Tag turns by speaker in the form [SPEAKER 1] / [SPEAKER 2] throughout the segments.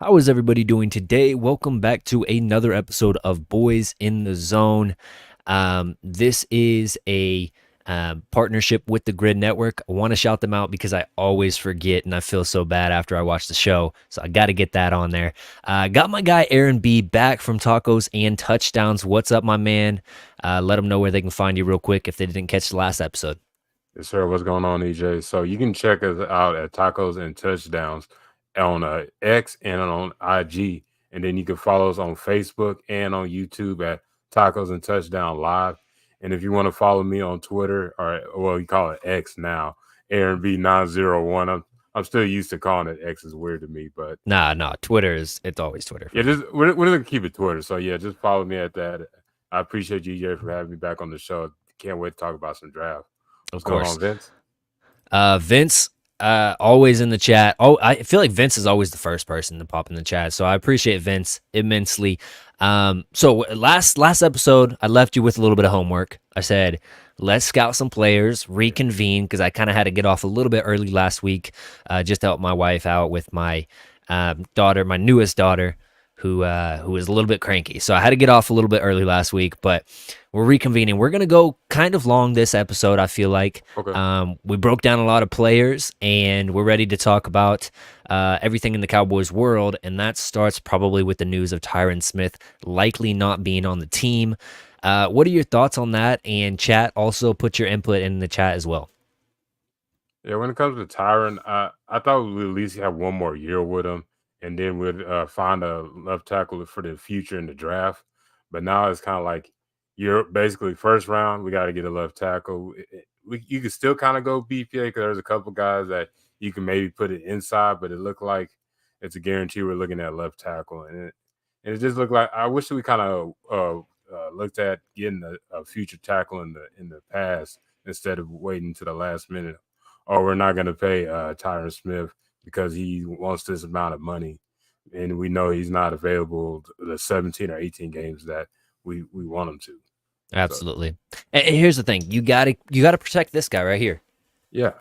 [SPEAKER 1] How is everybody doing today? Welcome back to another episode of Boys in the Zone. This is a partnership with the Grid Network. I want to shout them out because I always forget and I feel so bad after I watch the show. So I got to get that on there. Got my guy Aaron B back from Tacos and Touchdowns. What's up, my man? Let them know where they can find you real quick if they didn't catch the last episode.
[SPEAKER 2] Yes, sir. What's going on, EJ? So you can check us out at Tacos and Touchdowns on X and on IG. And then you can follow us on Facebook and on YouTube at Tacos and Touchdown Live. And if you want to follow me on Twitter, or well, you call it X now, Aaron B901. I'm still used to calling it X. Is weird to me, but
[SPEAKER 1] Nah. It's always Twitter.
[SPEAKER 2] yeah, we're gonna keep it Twitter. So yeah, just follow me at that. I appreciate you, EJ, for having me back on the show. Can't wait to talk about some draft.
[SPEAKER 1] Of
[SPEAKER 2] What's going
[SPEAKER 1] course.
[SPEAKER 2] on, Vince?
[SPEAKER 1] Vince, always in the chat. Oh, I feel like Vince is always the first person to pop in the chat, so I appreciate Vince immensely. So last episode, I left you with a little bit of homework. I said, let's scout some players, reconvene, because I kind of had to get off a little bit early last week, just to help my wife out with my daughter, my newest daughter, who was a little bit cranky. So I had to get off a little bit early last week, but we're reconvening. We're gonna go kind of long this episode, I feel like.
[SPEAKER 2] Okay.
[SPEAKER 1] We broke down a lot of players, and we're ready to talk about everything in the Cowboys world, and that starts probably with the news of Tyron Smith likely not being on the team. What are your thoughts on that? And chat, also put your input in the chat as well.
[SPEAKER 2] Yeah, when it comes to Tyron, I thought we'd at least have one more year with him, and then we'd find a left tackle for the future in the draft. But now it's kind of like you're basically first round. We got to get a left tackle. You can still kind of go BPA because there's a couple guys that you can maybe put it inside, but it looked like it's a guarantee we're looking at left tackle, and it just looked like I wish we kind of looked at getting a future tackle in the past instead of waiting to the last minute, or we're not going to pay Tyron Smith because he wants this amount of money, and we know he's not available the 17 or 18 games that we want him to.
[SPEAKER 1] Absolutely. And here's the thing: you gotta protect this guy right here.
[SPEAKER 2] Yeah,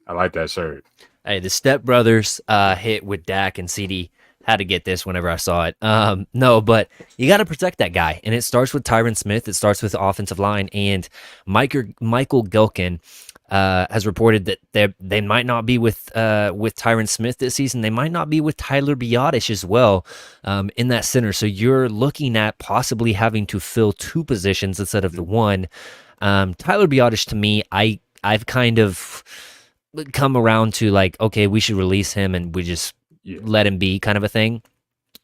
[SPEAKER 2] I like that shirt.
[SPEAKER 1] Hey, the Step Brothers hit with Dak and CD. Had to get this whenever I saw it. No, but you got to protect that guy, and it starts with Tyron Smith. It starts with the offensive line, and Michael Gilkin has reported that they might not be with Tyron Smith this season. They might not be with Tyler Biadasz as well in that center. So you're looking at possibly having to fill two positions instead of the one. Tyler Biadasz, to me, I've kind of come around to like, okay, we should release him and we just let him be kind of a thing.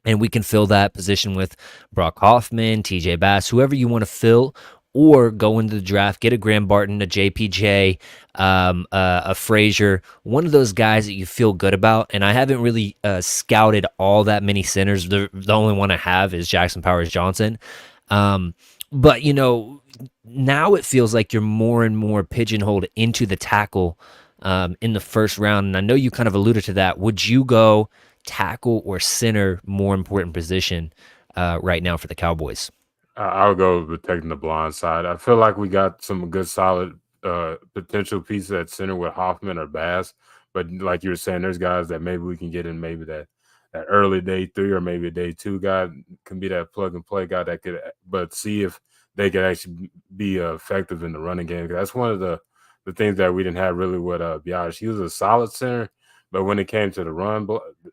[SPEAKER 1] And we can fill that position with Brock Hoffman, TJ Bass, whoever you want to fill, or go into the draft, get a Graham Barton, a JPJ, a Frazier, one of those guys that you feel good about. And I haven't really scouted all that many centers. The only one I have is Jackson Powers Johnson. But, now it feels like you're more and more pigeonholed into the tackle in the first round. And I know you kind of alluded to that. Would you go tackle or center, more important position right now for the Cowboys?
[SPEAKER 2] I would go with taking the blind side. I feel like we got some good, solid potential pieces at center with Hoffman or Bass. But like you were saying, there's guys that maybe we can get in maybe that early day 3 or maybe a day 2 guy can be that plug and play guy that could, but see if they could actually be effective in the running game. That's one of the things that we didn't have really with Biadasz. He was a solid center, but when it came to the run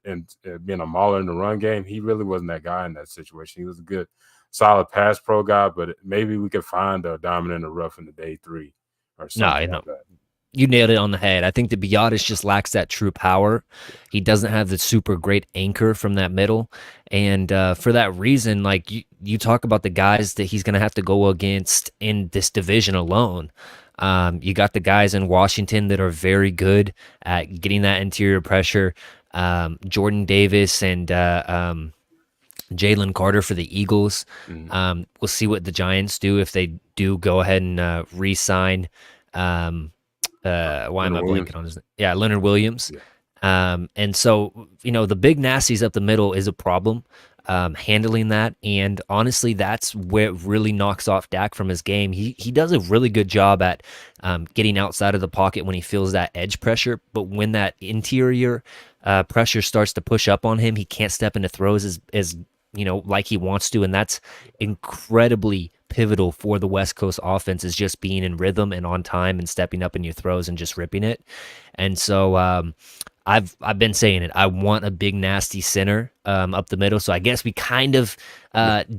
[SPEAKER 2] and being a mauler in the run game, he really wasn't that guy in that situation. He was a good, solid pass pro guy, but maybe we could find a diamond in the rough in the day 3 or something like that.
[SPEAKER 1] You nailed it on the head. I think the Biadasz just lacks that true power. He doesn't have the super great anchor from that middle. And for that reason, like you talk about the guys that he's going to have to go against in this division alone. You got the guys in Washington that are very good at getting that interior pressure. Jordan Davis and Jalen Carter for the Eagles.
[SPEAKER 2] Mm-hmm.
[SPEAKER 1] We'll see what the Giants do if they do go ahead and re-sign. Why am I blanking on his name? Yeah, Leonard Williams.
[SPEAKER 2] Yeah.
[SPEAKER 1] And so, the big nasties up the middle is a problem. handling that. And honestly, that's where it really knocks off Dak from his game. He does a really good job at getting outside of the pocket when he feels that edge pressure. But when that interior pressure starts to push up on him, he can't step into throws as like he wants to. And that's incredibly pivotal for the West Coast offense, is just being in rhythm and on time and stepping up in your throws and just ripping it. And so I've been saying it. I want a big nasty center up the middle. So I guess we kind of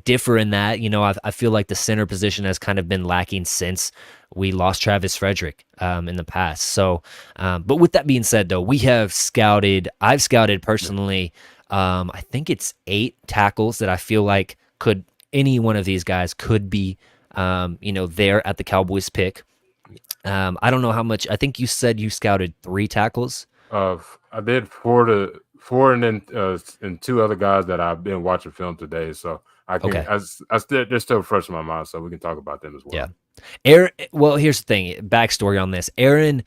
[SPEAKER 1] differ in that. I feel like the center position has kind of been lacking since we lost Travis Frederick in the past. So, but with that being said, though, I've scouted personally. I think it's 8 tackles that I feel like any one of these guys could be, there at the Cowboys pick. I don't know how much. I think you said you scouted 3 tackles.
[SPEAKER 2] I did 4 and then and 2 other guys that I've been watching film today. So I can,
[SPEAKER 1] Okay.
[SPEAKER 2] they're still fresh in my mind, so we can talk about them as well.
[SPEAKER 1] Yeah. Aaron, well, here's the thing. Backstory on this. Aaron,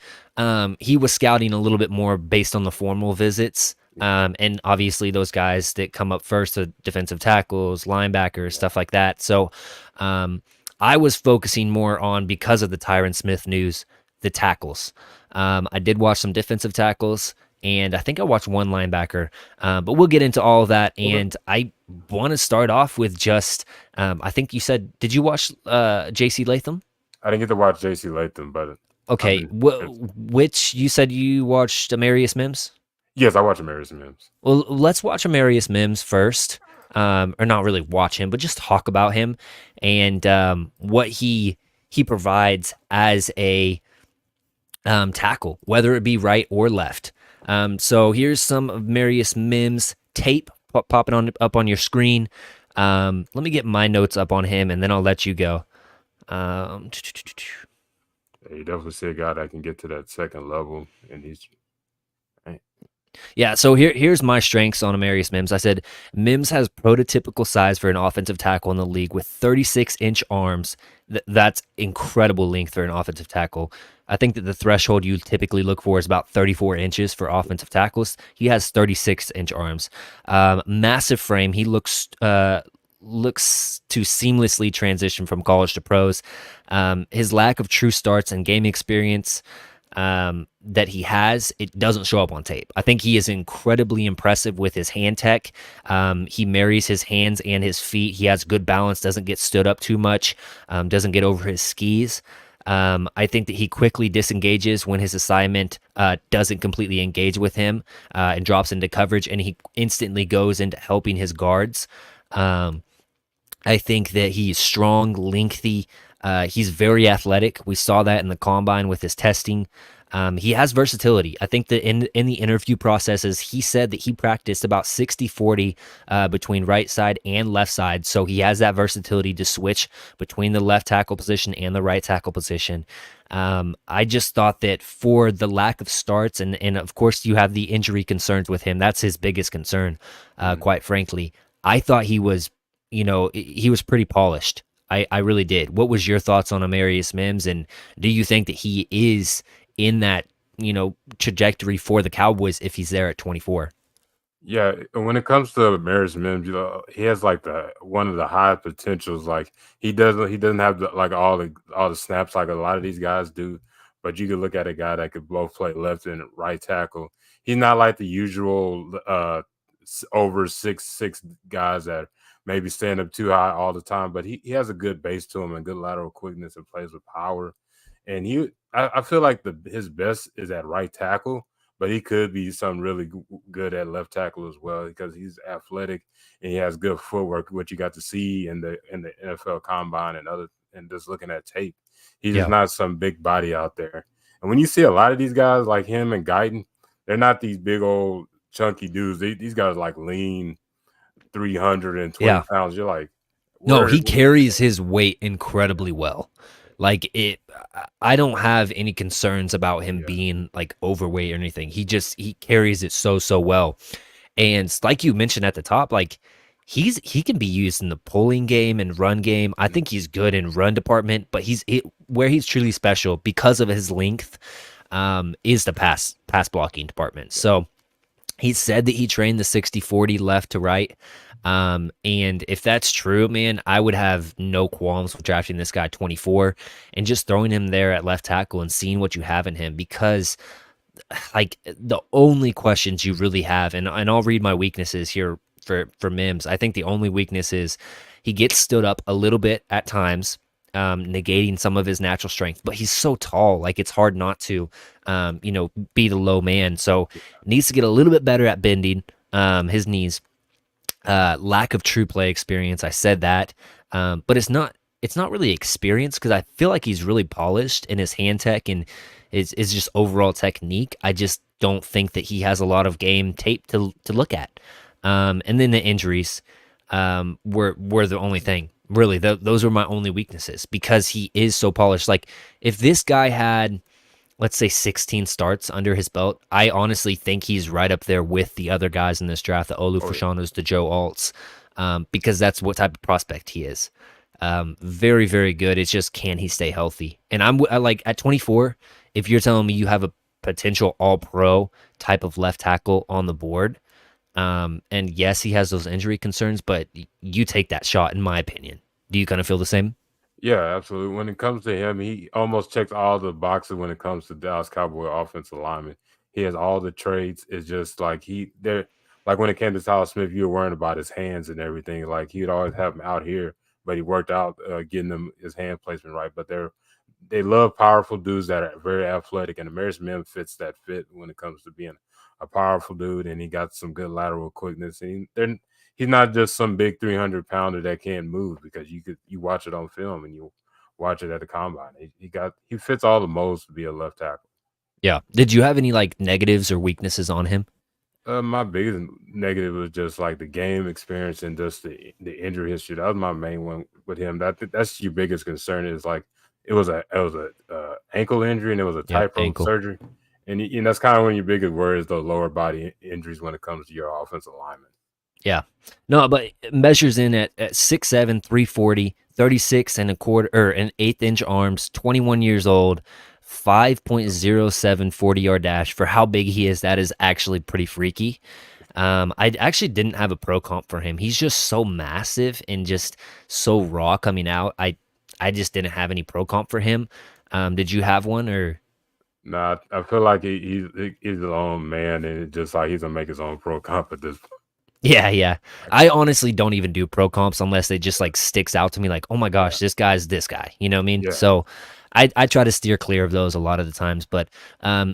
[SPEAKER 1] he was scouting a little bit more based on the formal visits. And obviously those guys that come up first are defensive tackles, linebackers, stuff like that. So I was focusing more on, because of the Tyron Smith news, the tackles. I did watch some defensive tackles, and I think I watched 1 linebacker. But we'll get into all of that. And I want to start off with just, I think you said, did you watch J.C. Latham?
[SPEAKER 2] I didn't get to watch J.C. Latham, but
[SPEAKER 1] okay. Which you said you watched Amarius Mims?
[SPEAKER 2] Yes, I watch Amarius Mims.
[SPEAKER 1] Well, let's watch Amarius Mims first. Or not really watch him, but just talk about him and what he provides as a tackle, whether it be right or left. So here's some of Amarius Mims tape popping up on your screen. Let me get my notes up on him, and then I'll let you go.
[SPEAKER 2] You definitely see a guy that can get to that second level, and he's...
[SPEAKER 1] Yeah, so here's my strengths on Amarius Mims. I said Mims has prototypical size for an offensive tackle in the league with 36-inch arms. That's incredible length for an offensive tackle. I think that the threshold you typically look for is about 34 inches for offensive tackles. He has 36-inch arms. Massive frame. He looks to seamlessly transition from college to pros. His lack of true starts and game experience that he has, it doesn't show up on tape. I think he is incredibly impressive with his hand tech. He marries his hands and his feet. He has good balance, doesn't get stood up too much, doesn't get over his skis. I think that he quickly disengages when his assignment doesn't completely engage with him and drops into coverage, and he instantly goes into helping his guards. I think that he's strong, lengthy. He's very athletic. We saw that in the combine with his testing. He has versatility. I think that in the interview processes, he said that he practiced about 60-40 between right side and left side. So he has that versatility to switch between the left tackle position and the right tackle position. I just thought that for the lack of starts, and of course you have the injury concerns with him. That's his biggest concern, quite frankly. I thought he was pretty polished. I really did. What was your thoughts on Amarius Mims, and do you think that he is in that trajectory for the Cowboys if he's there at 24?
[SPEAKER 2] Yeah, when it comes to Amarius Mims, he has like one of the high potentials. Like he doesn't have all the snaps like a lot of these guys do. But you could look at a guy that could both play left and right tackle. He's not like the usual over 6'6" guys that maybe stand up too high all the time, but he has a good base to him and good lateral quickness and plays with power. And I feel like his best is at right tackle, but he could be something really good at left tackle as well because he's athletic and he has good footwork, which you got to see in the NFL Combine and just looking at tape. He's just not some big body out there. And when you see a lot of these guys like him and Guyton, they're not these big old chunky dudes. These guys like lean 320 pounds. You're like,
[SPEAKER 1] no, he carries his weight incredibly well. Like I don't have any concerns about him being like overweight or anything. He carries it so well. And like you mentioned at the top, like he can be used in the pulling game and run game. I think he's good in run department, but where he's truly special because of his length is the pass blocking department. So He said that he trained the 60-40 left to right. And if that's true, man, I would have no qualms with drafting this guy 24 and just throwing him there at left tackle and seeing what you have in him because like the only questions you really have, and I'll read my weaknesses here for Mims. I think the only weakness is he gets stood up a little bit at times, negating some of his natural strength. But he's so tall, like it's hard not to, be the low man. So needs to get a little bit better at bending his knees. Lack of true play experience. I said that, but it's not really experience because I feel like he's really polished in his hand tech and is just overall technique. I just don't think that he has a lot of game tape to look at. And then the injuries were the only thing. Really, those were my only weaknesses because he is so polished. Like if this guy had, let's say 16 starts under his belt, I honestly think he's right up there with the other guys in this draft, the Olu
[SPEAKER 2] Oh yeah.
[SPEAKER 1] Fashanos, the Joe Alts, because that's what type of prospect he is. Very, very good. It's just can he stay healthy? And I like at 24, if you're telling me you have a potential all pro type of left tackle on the board, and yes, he has those injury concerns, but you take that shot, in my opinion. Do you kind of feel the same?
[SPEAKER 2] Yeah, absolutely. When it comes to him, he almost checks all the boxes when it comes to Dallas Cowboy offensive lineman. He has all the traits. It's just like like when it came to Tyler Smith, you were worrying about his hands and everything. Like he'd always have him out here, but he worked out getting them his hand placement right. But they love powerful dudes that are very athletic, and Amaris Mims fits that fit when it comes to being a powerful dude, and he got some good lateral quickness. And he's not just some big 300-pounder that can't move because you watch it on film and you watch it at the combine. He fits all the molds to be a left tackle.
[SPEAKER 1] Yeah. Did you have any like negatives or weaknesses on him?
[SPEAKER 2] My biggest negative was just like the game experience and just the injury history. That was my main one with him. That's your biggest concern is like it was a ankle injury and it was a
[SPEAKER 1] Yep,
[SPEAKER 2] typo
[SPEAKER 1] ankle.
[SPEAKER 2] surgery, and that's kind of when your biggest worry is the lower body injuries when it comes to your offensive lineman.
[SPEAKER 1] Yeah. No, but it measures in at 6'7", 340, 36 and a quarter or an eighth inch arms, 21 years old, 5.07 40-yard dash. For how big he is, that is actually pretty freaky. I actually didn't have a pro comp for him. He's just so massive and just so raw coming out. I just didn't have any pro comp for him. Did you have one or?
[SPEAKER 2] Nah, I feel like he's his own man, and it's just like he's gonna make his own pro comp at this point.
[SPEAKER 1] Yeah, yeah. I honestly don't even do pro comps unless it just like sticks out to me like, oh my
[SPEAKER 2] Yeah,
[SPEAKER 1] gosh, this guy's this guy. You know what I mean?
[SPEAKER 2] yeah.
[SPEAKER 1] So I try to steer clear of those a lot of the times. But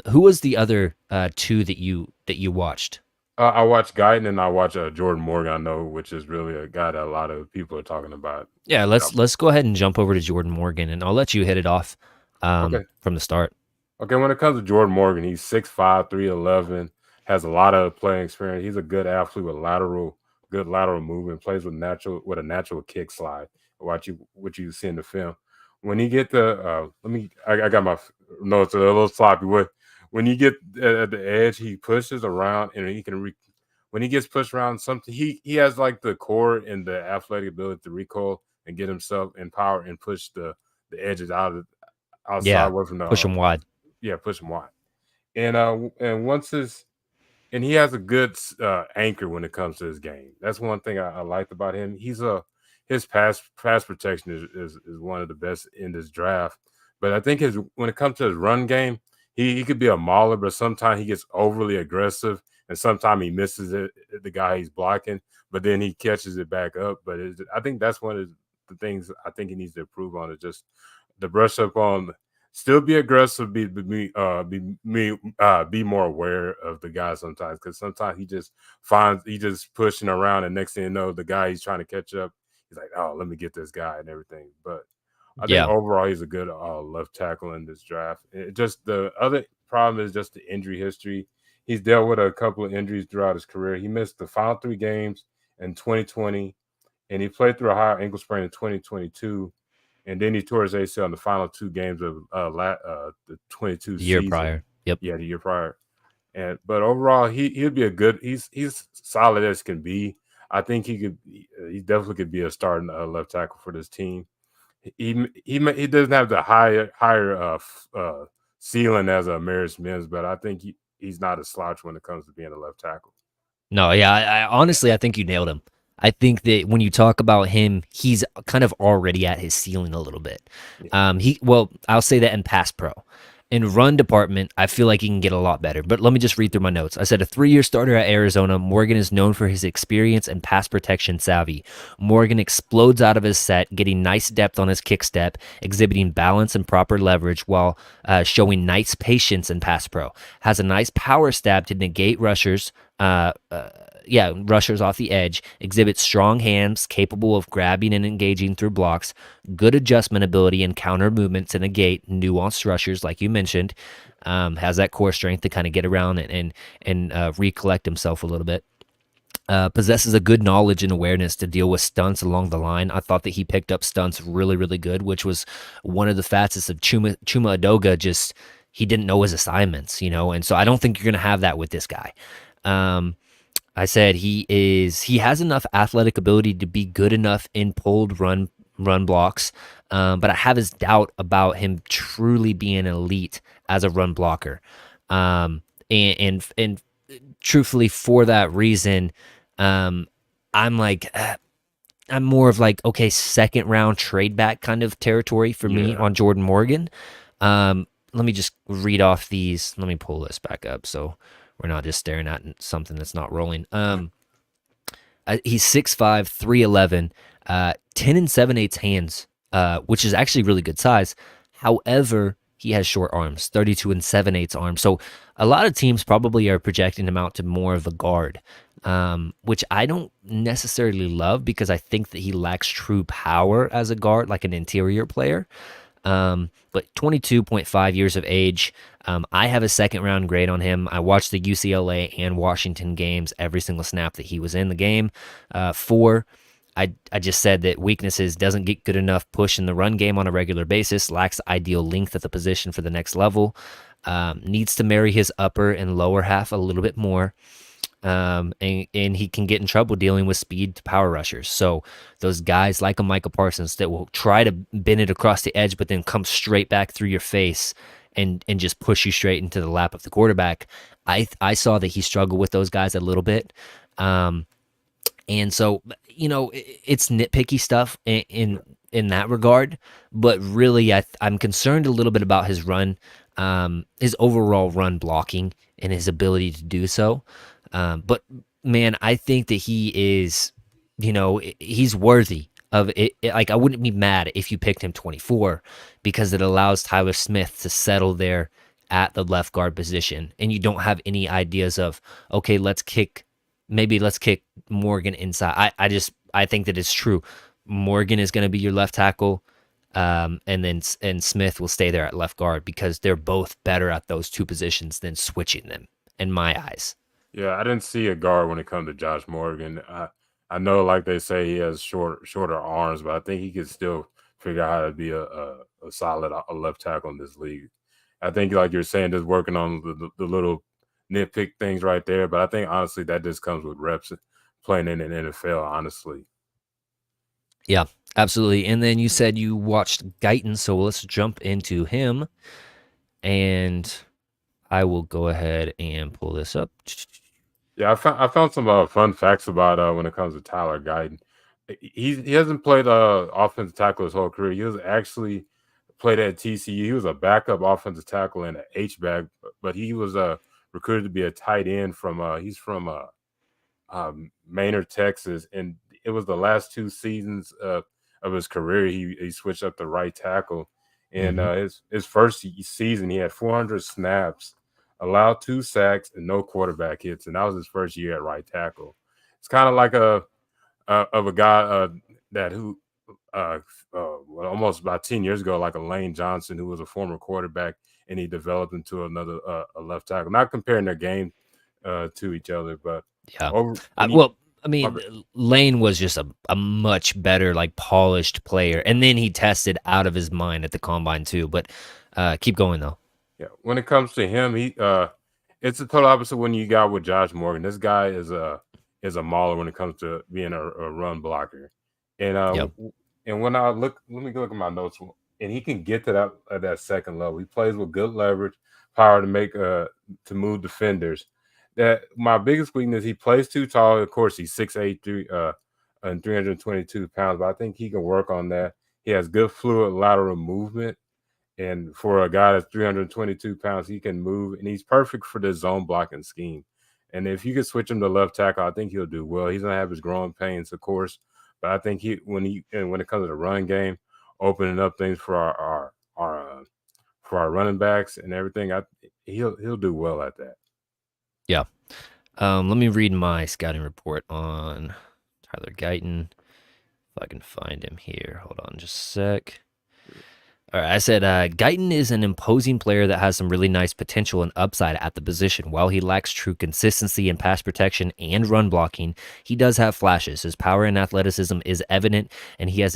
[SPEAKER 1] who was the other two that you watched?
[SPEAKER 2] I watch Guyton and I watch Jordan Morgan. I know, which is really a guy that a lot of people are talking about.
[SPEAKER 1] Yeah, let's go ahead and jump over to Jordan Morgan and I'll let you hit it off
[SPEAKER 2] Okay.
[SPEAKER 1] from the start.
[SPEAKER 2] Okay, when it comes to Jordan Morgan, he's 6'5", 311, has a lot of playing experience. He's a good athlete with good lateral movement, plays with a natural kick slide. What you see in the film. When he get the I got my notes a little sloppy. When you get at the edge, he pushes around and when he gets pushed around something, he has like the core and the athletic ability to recoil and get himself in power and push the edges outside
[SPEAKER 1] Yeah,
[SPEAKER 2] away from
[SPEAKER 1] push him wide.
[SPEAKER 2] yeah, push him wide. And once his and he has a good anchor when it comes to his game. That's one thing I liked about him. His pass protection is one of the best in this draft. But I think his when it comes to his run game, he could be a mauler, but sometimes he gets overly aggressive, and sometimes he misses the guy he's blocking, but then he catches it back up. But I think that's one of the things I think he needs to improve on is just the brush up on still be aggressive, be more aware of the guy sometimes because sometimes he just pushing around, and next thing you know, the guy he's trying to catch up, he's like, oh, let me get this guy and everything. But I think
[SPEAKER 1] Yeah.
[SPEAKER 2] overall he's a good left tackle in this draft. Just the other problem is just the injury history. He's dealt with a couple of injuries throughout his career. He missed the final 3 games in 2020, and he played through a high ankle sprain in 2022, and then he tore his ACL in the final 2 games of the 22
[SPEAKER 1] The year
[SPEAKER 2] season.
[SPEAKER 1] prior. Yep.
[SPEAKER 2] Yeah, the year prior. And but overall, he'd be a good. He's solid as can be. I think he definitely could be a starting left tackle for this team. He doesn't have the higher ceiling as a Maris Mims, but I think he's not a slouch when it comes to being a left tackle.
[SPEAKER 1] No, yeah, I honestly, I think you nailed him. I think that when you talk about him, he's kind of already at his ceiling a little bit.
[SPEAKER 2] Yeah.
[SPEAKER 1] Well, I'll say that in pass pro. In run department, I feel like he can get a lot better. But let me just read through my notes. I said a 3-year starter at Arizona, Morgan is known for his experience and pass protection savvy. Morgan explodes out of his set, getting nice depth on his kick step, exhibiting balance and proper leverage while showing nice patience in pass pro. Has a nice power stab to negate rushers. Rushers off the edge, exhibits strong hands, capable of grabbing and engaging through blocks, good adjustment ability and counter movement to negate nuanced rushers, like you mentioned. Has that core strength to kind of get around and recollect himself a little bit. Possesses a good knowledge and awareness to deal with stunts along the line. I thought that he picked up stunts really, really good, which was one of the facets of Chuma Adoga. Just he didn't know his assignments, and so I don't think you're going to have that with this guy. I said he has enough athletic ability to be good enough in pulled run blocks, but I have his doubt about him truly being elite as a run blocker. And truthfully, for that reason, I'm like I'm more of like, okay, second round trade back kind of territory for me on Jordan Morgan. Let me just read off these. Let me pull this back up so we're not just staring at something that's not rolling. He's 6'5", 311, 10 and 7/8 hands, which is actually really good size. However, he has short arms, 32 and 7/8 arms. So a lot of teams probably are projecting him out to more of a guard, which I don't necessarily love because I think that he lacks true power as a guard, like an interior player. But 22.5 years of age. I have a second round grade on him. I watched the UCLA and Washington games every single snap that he was in the game. 4. I just said that weaknesses, doesn't get good enough push in the run game on a regular basis, lacks ideal length at the position for the next level, needs to marry his upper and lower half a little bit more. And he can get in trouble dealing with speed to power rushers. So those guys like a Micah Parsons that will try to bend it across the edge, but then come straight back through your face and just push you straight into the lap of the quarterback. I saw that he struggled with those guys a little bit. And so, it's nitpicky stuff in that regard, but really I'm concerned a little bit about his run, his overall run blocking and his ability to do so. But man, I think that he is, he's worthy of it. Like, I wouldn't be mad if you picked him 24 because it allows Tyler Smith to settle there at the left guard position. And you don't have any ideas of, okay, let's kick Morgan inside. I think that it's true. Morgan is going to be your left tackle. And Smith will stay there at left guard because they're both better at those two positions than switching them in my eyes.
[SPEAKER 2] Yeah, I didn't see a guard when it comes to Josh Morgan. I know, like they say, he has shorter arms, but I think he could still figure out how to be a solid left tackle in this league. I think, like you're saying, just working on the little nitpick things right there. But I think, honestly, that just comes with reps playing in an NFL, honestly.
[SPEAKER 1] Yeah, absolutely. And then you said you watched Guyton, so let's jump into him. And I will go ahead and pull this up.
[SPEAKER 2] Yeah, I found some fun facts about when it comes to Tyler Guyton. He hasn't played offensive tackle his whole career. He was actually played at TCU. He was a backup offensive tackle and an H-back, but he was recruited to be a tight end from he's from Maynard, Texas, and it was the last 2 seasons of his career. He switched up to right tackle, and his first season he had 400 snaps, allowed 2 sacks, and no quarterback hits, and that was his first year at right tackle. It's kind of like a guy that who almost about 10 years ago, like a Lane Johnson, who was a former quarterback, and he developed into another a left tackle. Not comparing their game to each other, but
[SPEAKER 1] yeah. Lane was just a much better, like, polished player, and then he tested out of his mind at the combine too. But keep going though.
[SPEAKER 2] Yeah, when it comes to him, it's the total opposite when you got with Josh Morgan. This guy is a mauler when it comes to being a run blocker, and and when let me look at my notes, and he can get to that second level. He plays with good leverage, power to make to move defenders. That my biggest weakness, he plays too tall. Of course, he's 6'8", and 322 pounds, but I think he can work on that. He has good fluid lateral movement. And for a guy that's 322 pounds, he can move, and he's perfect for the zone blocking scheme. And if you could switch him to left tackle, I think he'll do well. He's gonna have his growing pains, of course, but I think when it comes to the run game, opening up things for our running backs and everything, he'll do well at that.
[SPEAKER 1] Yeah. Let me read my scouting report on Tyler Guyton. If I can find him here. Hold on just a sec. All right, I said Guyton is an imposing player that has some really nice potential and upside at the position. While he lacks true consistency in pass protection and run blocking, he does have flashes. His power and athleticism is evident, and he's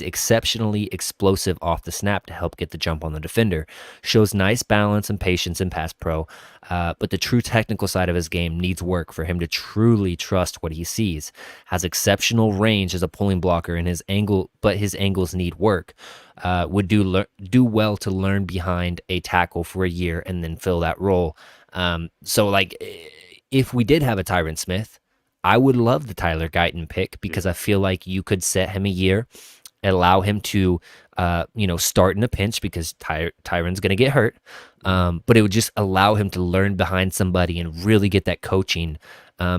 [SPEAKER 1] exceptionally explosive off the snap to help get the jump on the defender. Shows nice balance and patience in pass pro, but the true technical side of his game needs work for him to truly trust what he sees. Has exceptional range as a pulling blocker, and his angles need work. Would do well to learn behind a tackle for a year and then fill that role. So like, if we did have a Tyron Smith, I would love the Tyler Guyton pick because I feel like you could set him a year, allow him to, start in a pinch because Tyron's going to get hurt. But it would just allow him to learn behind somebody and really get that coaching.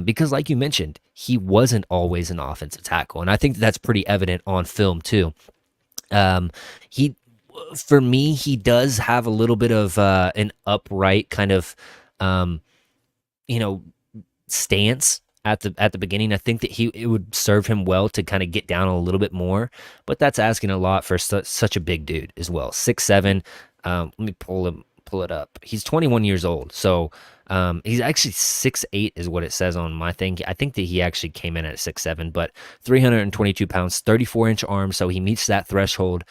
[SPEAKER 1] Because like you mentioned, he wasn't always an offensive tackle. And I think that's pretty evident on film too. For me, he does have a little bit of an upright kind of, stance at the beginning. I think that it would serve him well to kind of get down a little bit more, but that's asking a lot for such a big dude as well. 6'7". Let me pull it up. He's 21 years old, so he's actually 6'8" is what it says on my thing. I think that he actually came in at 6'7", but 322 pounds, 34-inch arms, so he meets that threshold.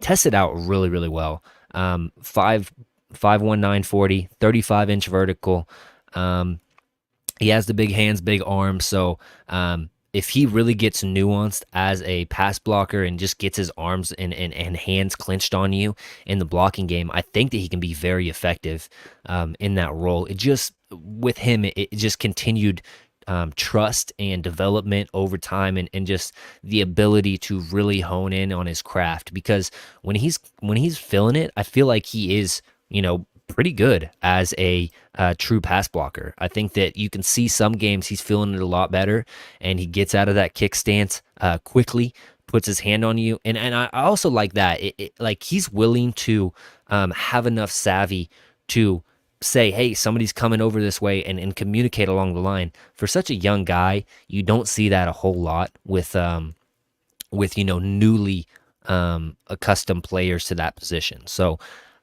[SPEAKER 1] Tested out really, really well. 5'1", 940, 35-inch vertical. He has the big hands, big arms, so if he really gets nuanced as a pass blocker and just gets his arms and hands clenched on you in the blocking game, I think that he can be very effective in that role. It just, with him, it just continued trust and development over time and just the ability to really hone in on his craft. Because when he's feeling it, I feel like he is, pretty good as a true pass blocker. I think that you can see some games he's feeling it a lot better, and he gets out of that kick stance quickly, puts his hand on you, and I also like that. Like he's willing to have enough savvy to say, hey, somebody's coming over this way, and communicate along the line. For such a young guy, you don't see that a whole lot with newly accustomed players to that position. So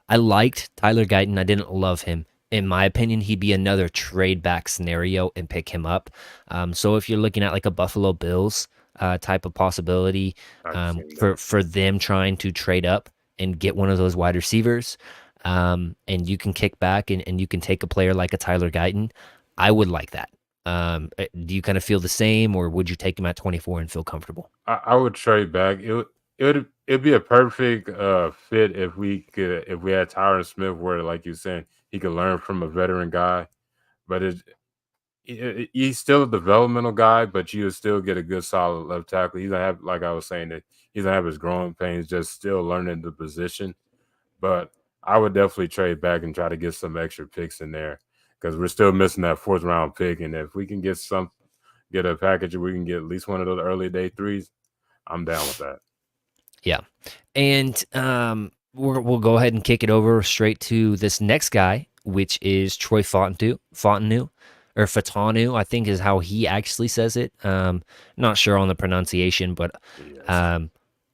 [SPEAKER 1] I liked Tyler Guyton. I didn't love him. In my opinion, he'd be another trade back scenario and pick him up. So if you're looking at like a Buffalo Bills type of possibility for them trying to trade up and get one of those wide receivers, and you can kick back and you can take a player like a Tyler Guyton, I would like that. Do you kind of feel the same, or would you take him at 24 and feel comfortable?
[SPEAKER 2] I would trade back. It'd be a perfect fit if we had Tyron Smith, where like you're saying, he could learn from a veteran guy, but he's still a developmental guy, but you would still get a good solid left tackle. He's gonna have, like I was saying, that he's gonna have his growing pains, just still learning the position. But I would definitely trade back and try to get some extra picks in there because we're still missing that 4th round pick, and if we can get a package where we can get at least one of those early day 3s, I'm down with that.
[SPEAKER 1] Yeah. And we'll go ahead and kick it over straight to this next guy, which is Troy Fautanu, I think is how he actually says it. Not sure on the pronunciation, but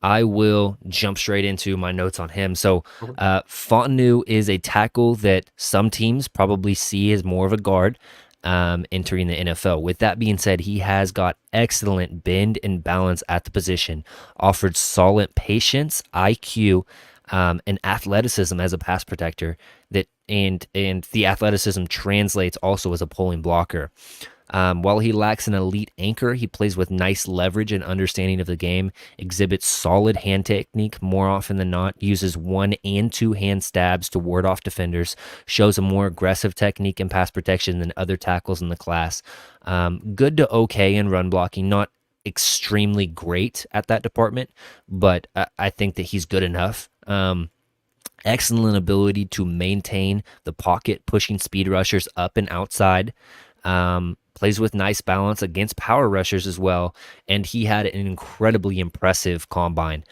[SPEAKER 1] I will jump straight into my notes on him. So Fautanu is a tackle that some teams probably see as more of a guard entering the NFL. With that being said, he has got excellent bend and balance at the position, offered solid patience, IQ, and athleticism as a pass protector. And the athleticism translates also as a pulling blocker. While he lacks an elite anchor, he plays with nice leverage and understanding of the game, exhibits solid hand technique more often than not, uses 1 and 2 hand stabs to ward off defenders, shows a more aggressive technique and pass protection than other tackles in the class. Good to okay in run blocking, not extremely great at that department, but I think that he's good enough. Excellent ability to maintain the pocket, pushing speed rushers up and outside. Plays with nice balance against power rushers as well, and he had an incredibly impressive combine,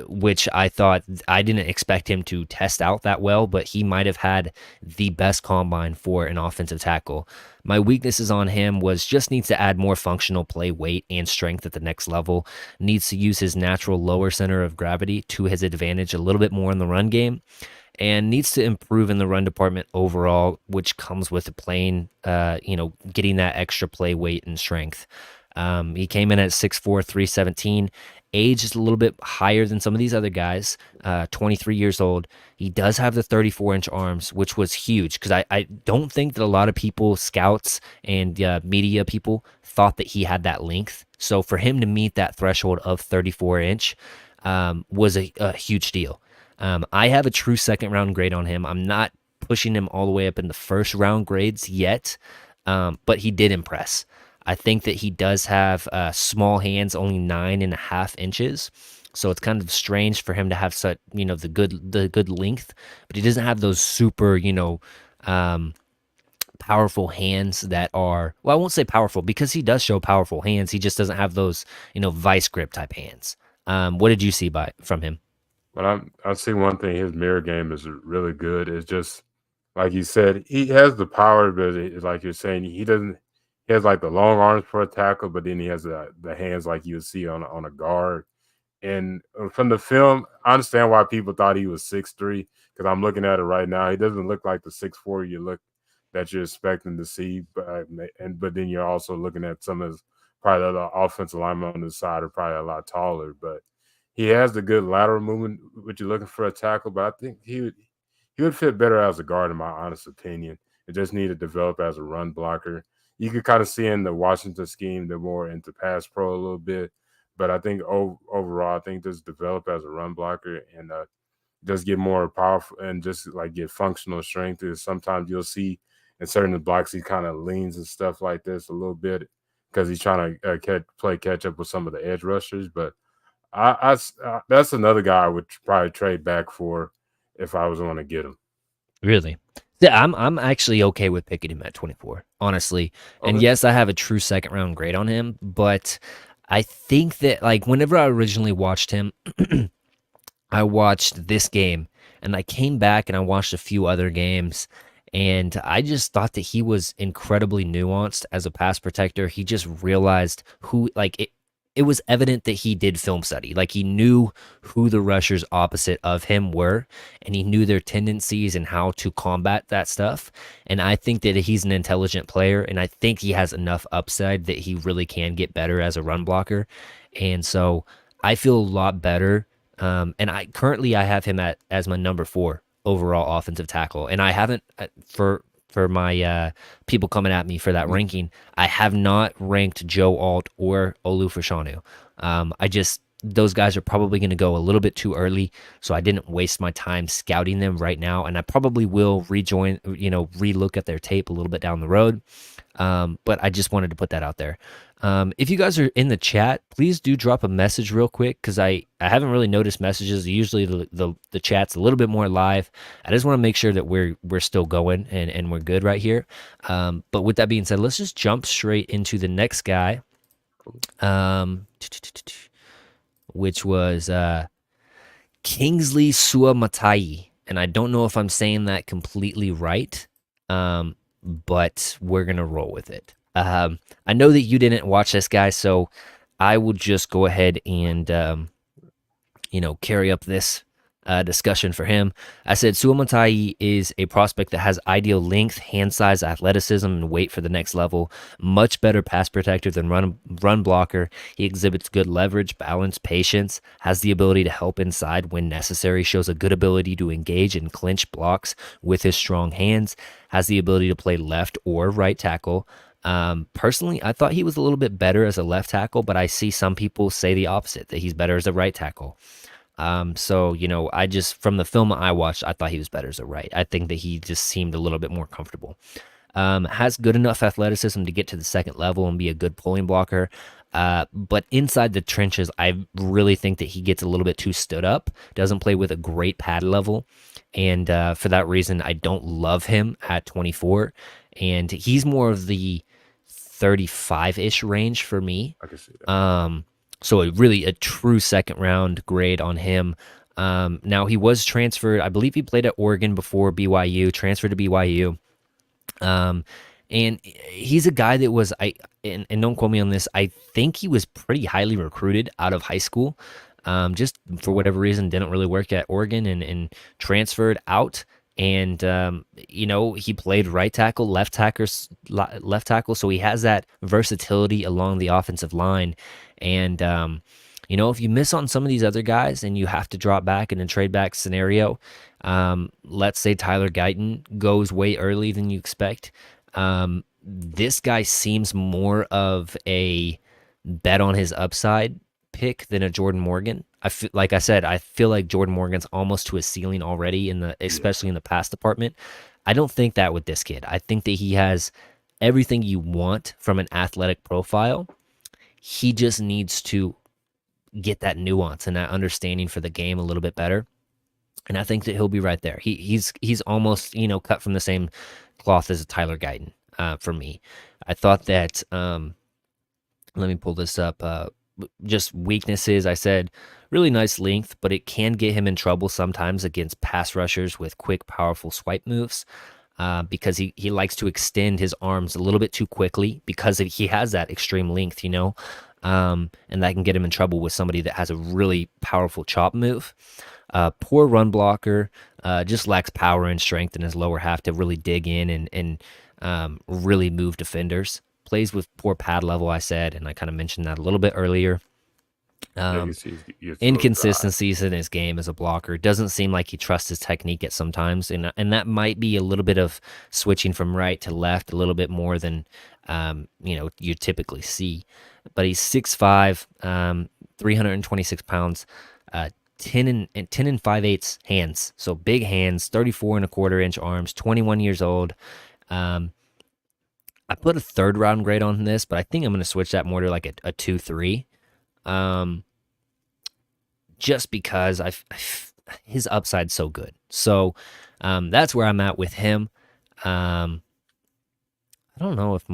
[SPEAKER 1] which I thought I didn't expect him to test out that well, but he might have had the best combine for an offensive tackle. My weaknesses on him was just needs to add more functional play weight and strength at the next level, needs to use his natural lower center of gravity to his advantage a little bit more in the run game, and needs to improve in the run department overall, which comes with playing, getting that extra play weight and strength. He came in at 6'4", 317. Age is a little bit higher than some of these other guys, 23 years old. He does have the 34-inch arms, which was huge because I don't think that a lot of people, scouts and media people, thought that he had that length. So for him to meet that threshold of 34-inch was a huge deal. I have a true second-round grade on him. I'm not pushing him all the way up in the first-round grades yet, but he did impress. I think that he does have small hands, only 9.5 inches. So it's kind of strange for him to have such, the good length, but he doesn't have those super, powerful hands that are, well, I won't say powerful because he does show powerful hands. He just doesn't have those, vice grip type hands. What did you see from him?
[SPEAKER 2] But I see one thing. His mirror game is really good. It's just like you said, he has the power, but like you're saying, he doesn't. He has like the long arms for a tackle, but then he has the hands like you would see on a guard. And from the film, I understand why people thought he was 6'3", because I'm looking at it right now. He doesn't look like the 6'4" that you're expecting to see, but then you're also looking at some of his probably the other offensive linemen on the side are probably a lot taller, but he has the good lateral movement, which you're looking for a tackle. But I think he would fit better as a guard, in my honest opinion. It just need to develop as a run blocker. You could kind of see in the Washington scheme, they're more into pass pro a little bit. But I think overall, I think just develop as a run blocker and just get more powerful and just like get functional strength. Is sometimes you'll see in certain blocks he kind of leans and stuff like this a little bit because he's trying to play catch up with some of the edge rushers. But that's another guy I would probably trade back for if I was going to get him.
[SPEAKER 1] Really? Yeah, I'm actually okay with picking him at 24, honestly. And
[SPEAKER 2] Okay.
[SPEAKER 1] yes, I have a true second round grade on him, but I think that like whenever I originally watched him, I watched this game and I came back and I watched a few other games and I just thought that he was incredibly nuanced as a pass protector. He just realized who like it was evident that he did film study. Like he knew who the rushers opposite of him were and he knew their tendencies and how to combat that stuff. And I think that he's an intelligent player and I think he has enough upside that he really can get better as a run blocker. And so I feel a lot better. And I have him as my number 4 overall offensive tackle. And I haven't for my people coming at me for that ranking, I have not ranked Joe Alt or Olu Fashanu. Those guys are probably going to go a little bit too early, so I didn't waste my time scouting them right now, and I probably will relook at their tape a little bit down the road. But I just wanted to put that out there. If you guys are in the chat, please do drop a message real quick because I haven't really noticed messages. Usually the chat's a little bit more live. I just want to make sure that we're still going and we're good right here. But with that being said, let's just jump straight into the next guy, which was Kingsley Suamatai. And I don't know if I'm saying that completely right, but we're going to roll with it. I know that you didn't watch this guy, so I will just go ahead and, carry up this discussion for him. I said Suamatai is a prospect that has ideal length, hand size, athleticism, and weight for the next level. Much better pass protector than run blocker. He exhibits good leverage, balance, patience, has the ability to help inside when necessary, shows a good ability to engage and clinch blocks with his strong hands, has the ability to play left or right tackle. Personally, I thought he was a little bit better as a left tackle, but I see some people say the opposite, that he's better as a right tackle. So, I just, from the film I watched, I thought he was better as a right. I think that he just seemed a little bit more comfortable. Has good enough athleticism to get to the second level and be a good pulling blocker. But inside the trenches, I really think that he gets a little bit too stood up, doesn't play with a great pad level. And for that reason, I don't love him at 24. And he's more of the 35-ish range for me.
[SPEAKER 2] I can see that.
[SPEAKER 1] So a true second round grade on him. Now he was transferred. I believe he played at Oregon before BYU, transferred to BYU. And he's a guy that was, and don't quote me on this, I think he was pretty highly recruited out of high school. Just for whatever reason, didn't really work at Oregon and transferred out. And he played right tackle, left tackle, so he has that versatility along the offensive line. And if you miss on some of these other guys and you have to drop back in a trade back scenario, let's say Tyler Guyton goes way early than you expect. This guy seems more of a bet on his upside pick than a Jordan Morgan. Like I said, I feel like Jordan Morgan's almost to a ceiling already especially in the pass department. I don't think that with this kid. I think that he has everything you want from an athletic profile. He just needs to get that nuance and that understanding for the game a little bit better. And I think that he'll be right there. He's almost, cut from the same cloth as a Tyler Guyton for me. I thought that, let me pull this up, just weaknesses. I said really nice length, but it can get him in trouble sometimes against pass rushers with quick, powerful swipe moves because he likes to extend his arms a little bit too quickly because he has that extreme length, and that can get him in trouble with somebody that has a really powerful chop move. Poor run blocker, just lacks power and strength in his lower half to really dig in and really move defenders. Plays with poor pad level, I said, and I kind of mentioned that a little bit earlier. Inconsistencies in his game as a blocker. Doesn't seem like he trusts his technique at sometimes, and that might be a little bit of switching from right to left a little bit more than you typically see. But he's 6'5", 326 pounds, 10 and 5/8 hands, so big hands, 34.25-inch arms, 21 years old. I put a third round grade on this, but I think I'm going to switch that more to like a 2-3. Just because his upside's so good. So that's where I'm at with him. I don't know if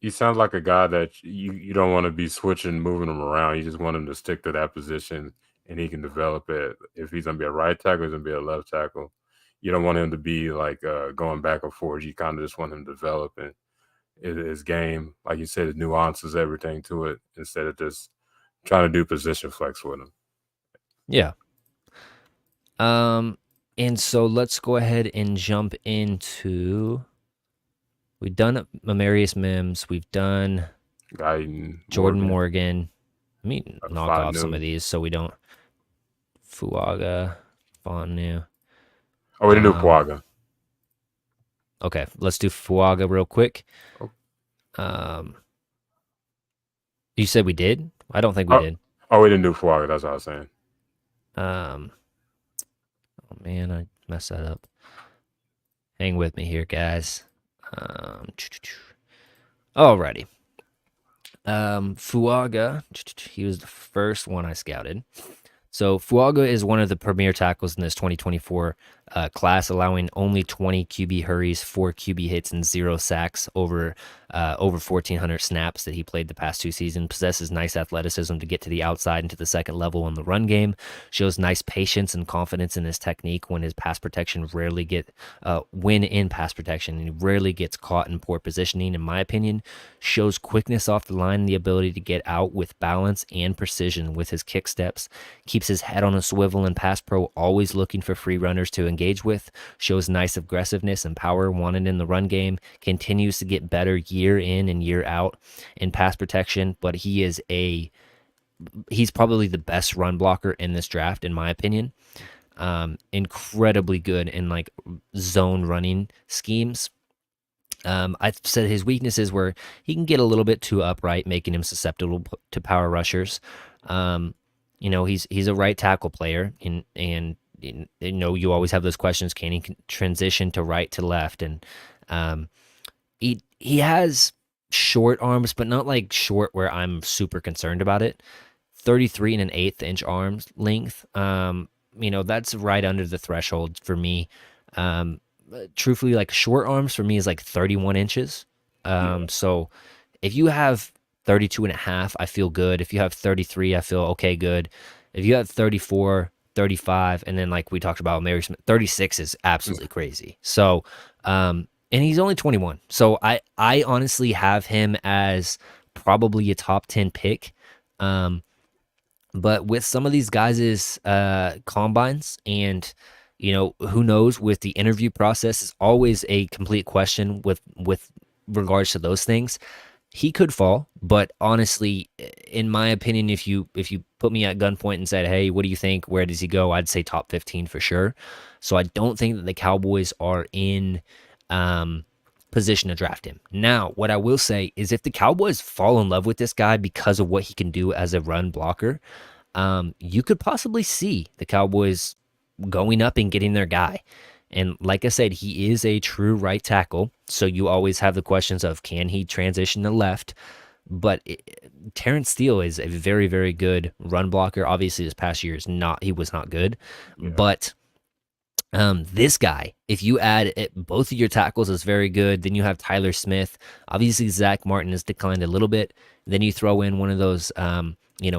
[SPEAKER 2] He sounds like a guy that you don't want to be switching, moving him around. You just want him to stick to that position, and he can develop it. If he's going to be a right tackle, he's going to be a left tackle. You don't want him to be like going back and forth. You kind of just want him developing his game. Like you said, nuances, everything to it, instead of just trying to do position flex with him.
[SPEAKER 1] Yeah. And so let's go ahead and jump into. We've done Amarius Mims. We've done Jordan Morgan. Let me knock off some of these so we don't. Fuaga, Fonnu.
[SPEAKER 2] Oh, we didn't do Fuaga.
[SPEAKER 1] Okay, let's do Fuaga real quick. You said we did? I don't think we did.
[SPEAKER 2] Oh, we didn't do Fuaga. That's what I was saying.
[SPEAKER 1] Oh man, I messed that up. Hang with me here, guys. Alrighty. Fuaga, he was the first one I scouted. So Fuaga is one of the premier tackles in this 2024 class, allowing only 20 QB hurries, 4 QB hits, and 0 sacks over 1,400 snaps that he played the past 2 seasons. Possesses nice athleticism to get to the outside and to the second level in the run game. Shows nice patience and confidence in his technique when his pass protection when in pass protection, and he rarely gets caught in poor positioning, in my opinion. Shows quickness off the line, the ability to get out with balance and precision with his kick steps. Keeps his head on a swivel in pass pro, always looking for free runners to engage with. Shows nice aggressiveness and power wanted in the run game. Continues to get better year in and year out in pass protection, but he's probably the best run blocker in this draft, in my opinion. Incredibly good in like zone running schemes. I said his weaknesses were he can get a little bit too upright, making him susceptible to power rushers. Um, he's a right tackle player, and you always have those questions: can he transition to right to left? And um, he has short arms, but not like short where I'm super concerned about it. 33 and an eighth inch arms length. That's right under the threshold for me. Truthfully, like short arms for me is like 31 inches.
[SPEAKER 2] Yeah.
[SPEAKER 1] So if you have 32 and a half, I feel good. If you have 33, I feel okay, good. If you have 34, 35, and then like we talked about Mary Smith, 36 is absolutely crazy. So, and he's only 21. So I honestly have him as probably a top 10 pick. But with some of these guys' combines, and who knows, with the interview process is always a complete question with regards to those things. He could fall, but honestly, in my opinion, if you put me at gunpoint and said, "Hey, what do you think? Where does he go?" I'd say top 15 for sure. So I don't think that the Cowboys are in um, position to draft him. Now, what I will say is, if the Cowboys fall in love with this guy because of what he can do as a run blocker, you could possibly see the Cowboys going up and getting their guy. And like I said, he is a true right tackle. So you always have the questions of, can he transition to left? But Terrence Steele is a very, very good run blocker. Obviously, this past year he was not good.
[SPEAKER 2] Yeah.
[SPEAKER 1] But this guy, if you add both of your tackles, is very good. Then you have Tyler Smith. Obviously, Zach Martin has declined a little bit. Then you throw in one of those,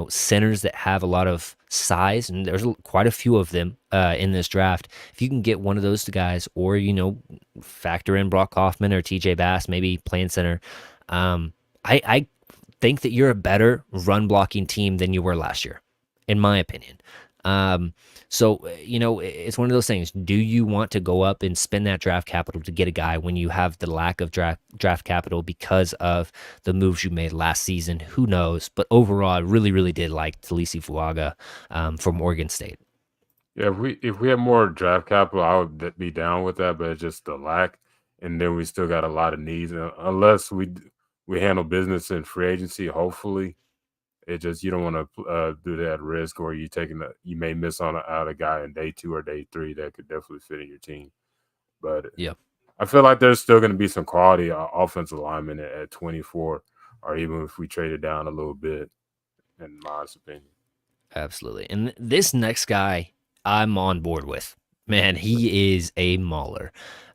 [SPEAKER 1] centers that have a lot of size, and there's quite a few of them in this draft. If you can get one of those guys, or factor in Brock Hoffman or TJ Bass, maybe playing center, I think that you're a better run blocking team than you were last year, in my opinion. So, it's one of those things. Do you want to go up and spend that draft capital to get a guy when you have the lack of draft capital because of the moves you made last season? Who knows? But overall, I really, really did like Talisi Fuaga from Oregon State.
[SPEAKER 2] Yeah, if we had more draft capital, I would be down with that, but it's just the lack, and then we still got a lot of needs. Unless we handle business in free agency, hopefully, it just you don't want to do that risk, or you may miss out a guy in day 2 or day 3 that could definitely fit in your team. But
[SPEAKER 1] Yeah.
[SPEAKER 2] I feel like there's still going to be some quality offensive linemen at 24, or even if we trade it down a little bit, in my opinion.
[SPEAKER 1] Absolutely. And this next guy I'm on board with. Man, he is a mauler.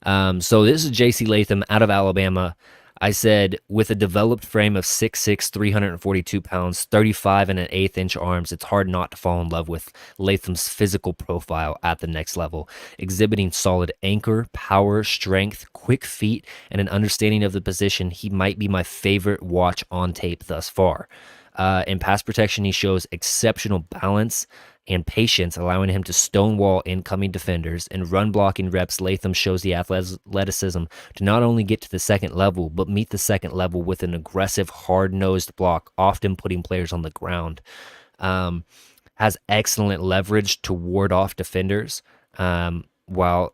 [SPEAKER 1] So this is J.C. Latham out of Alabama. I said, with a developed frame of 6'6", 342 pounds, 35 and an eighth inch arms, it's hard not to fall in love with Latham's physical profile at the next level, exhibiting solid anchor, power, strength, quick feet, and an understanding of the position. He might be my favorite watch on tape thus far. In pass protection, he shows exceptional balance and patience, allowing him to stonewall incoming defenders. In run blocking reps, Latham shows the athleticism to not only get to the second level, but meet the second level with an aggressive, hard-nosed block, often putting players on the ground. Has excellent leverage to ward off defenders, while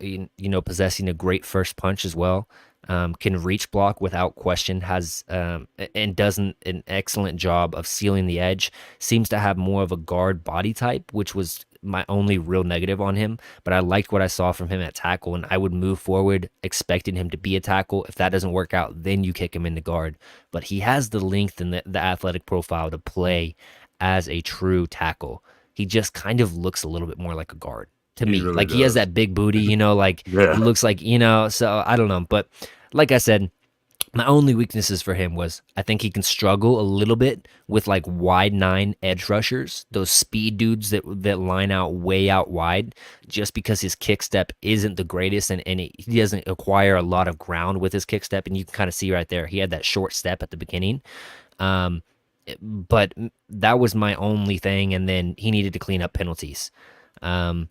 [SPEAKER 1] possessing a great first punch as well. Can reach block without question, and does an excellent job of sealing the edge. Seems to have more of a guard body type, which was my only real negative on him. But I liked what I saw from him at tackle, and I would move forward expecting him to be a tackle. If that doesn't work out, then you kick him into guard. But he has the length and the athletic profile to play as a true tackle. He just kind of looks a little bit more like a guard to
[SPEAKER 2] He
[SPEAKER 1] me.
[SPEAKER 2] really
[SPEAKER 1] Like, he has
[SPEAKER 2] does.
[SPEAKER 1] that big booty, like
[SPEAKER 2] Yeah.
[SPEAKER 1] he looks like, so I don't know. But like I said, my only weaknesses for him was I think he can struggle a little bit with like wide 9 edge rushers, those speed dudes that line way out wide, just because his kick step isn't the greatest, and he doesn't acquire a lot of ground with his kick step. And you can kind of see right there, he had that short step at the beginning. But that was my only thing, and then he needed to clean up penalties. And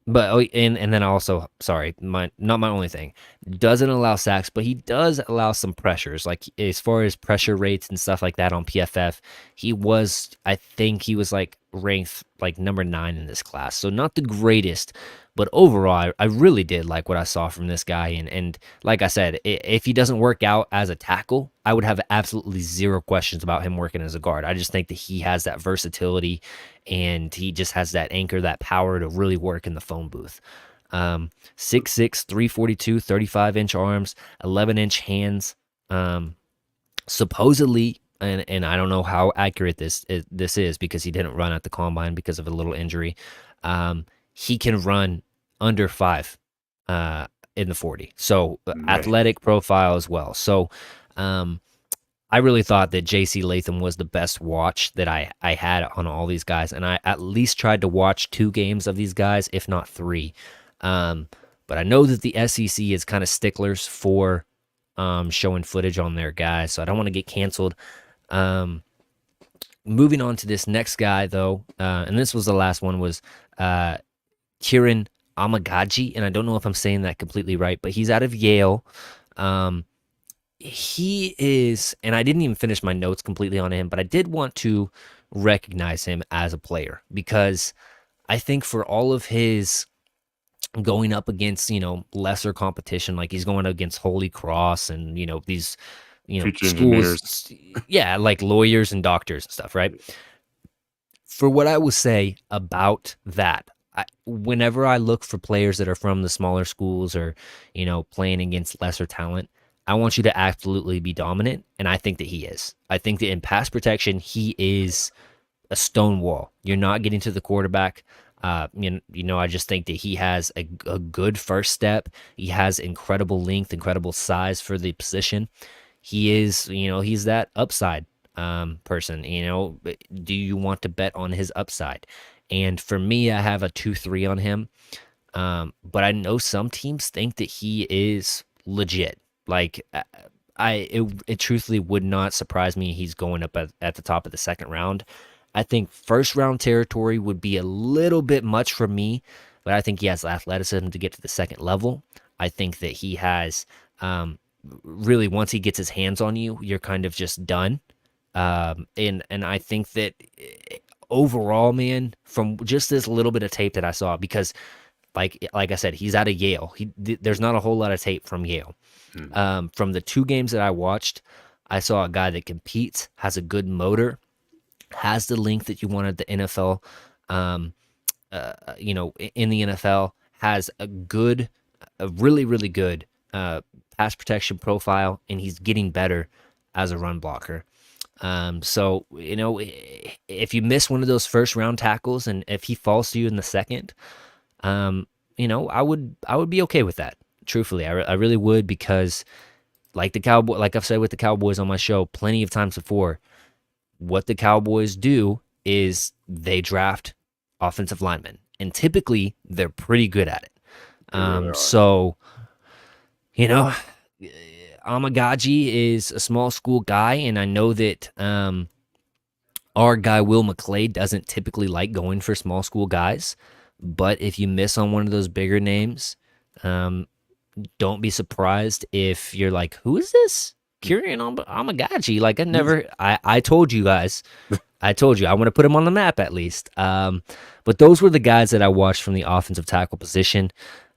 [SPEAKER 1] then also, sorry, not my only thing. Doesn't allow sacks, but he does allow some pressures. Like, as far as pressure rates and stuff like that on PFF, I think he was like ranked like number 9 in this class. So not the greatest, But overall, I really did like what I saw from this guy. And like I said, if he doesn't work out as a tackle, I would have absolutely zero questions about him working as a guard. I just think that he has that versatility and he just has that anchor, that power to really work in the phone booth. 6'6", 342, 35-inch arms, 11-inch hands. Supposedly, and I don't know how accurate this is because he didn't run at the combine because of a little injury. He can run under 5 in the 40. So
[SPEAKER 2] Man.
[SPEAKER 1] athletic profile as well. So I really thought that JC Latham was the best watch that I had on all these guys, and I at least tried to watch 2 games of these guys, if not 3. But I know that the SEC is kind of sticklers for showing footage on their guys, so I don't want to get canceled. Moving on to this next guy, though, and this was the last one, was Kieran Amagaji, and I don't know if I'm saying that completely right, but he's out of Yale. He is, and I didn't even finish my notes completely on him, but I did want to recognize him as a player because I think for all of his going up against, lesser competition, like he's going against Holy Cross and, these,
[SPEAKER 2] Future engineers.
[SPEAKER 1] schools, yeah, like lawyers and doctors and stuff, right? For what I will say about that, whenever I look for players that are from the smaller schools or, playing against lesser talent, I want you to absolutely be dominant, and I think that he is. I think that in pass protection, he is a stone wall. You're not getting to the quarterback. I just think that he has a good first step. He has incredible length, incredible size for the position. He is, he's that upside person. Do you want to bet on his upside? And for me, I have a 2-3 on him. But I know some teams think that he is legit. Like it truthfully would not surprise me he's going up at the top of the second round. I think first round territory would be a little bit much for me, but I think he has athleticism to get to the second level. I think that he has really, once he gets his hands on you, you're kind of just done. And I think that overall, man, from just this little bit of tape that I saw, because like I said, he's out of Yale. There's not a whole lot of tape from Yale. From the 2 games that I watched, I saw a guy that competes, has a good motor, has the length that you want at the NFL. In the NFL, has a really, really good pass protection profile, and he's getting better as a run blocker. So if you miss one of those first round tackles, and if he falls to you in the second, I would be okay with that. Truthfully, I really would, because like I've said with the Cowboys on my show plenty of times before, what the Cowboys do is they draft offensive linemen, and typically they're pretty good at it.
[SPEAKER 2] They really are.
[SPEAKER 1] So, Amagaji is a small school guy, and I know that our guy Will McClay doesn't typically like going for small school guys. But if you miss on one of those bigger names, don't be surprised if you're like, who is this? Kieran Amagaji. Like I told you guys. I told you I want to put him on the map at least. But those were the guys that I watched from the offensive tackle position.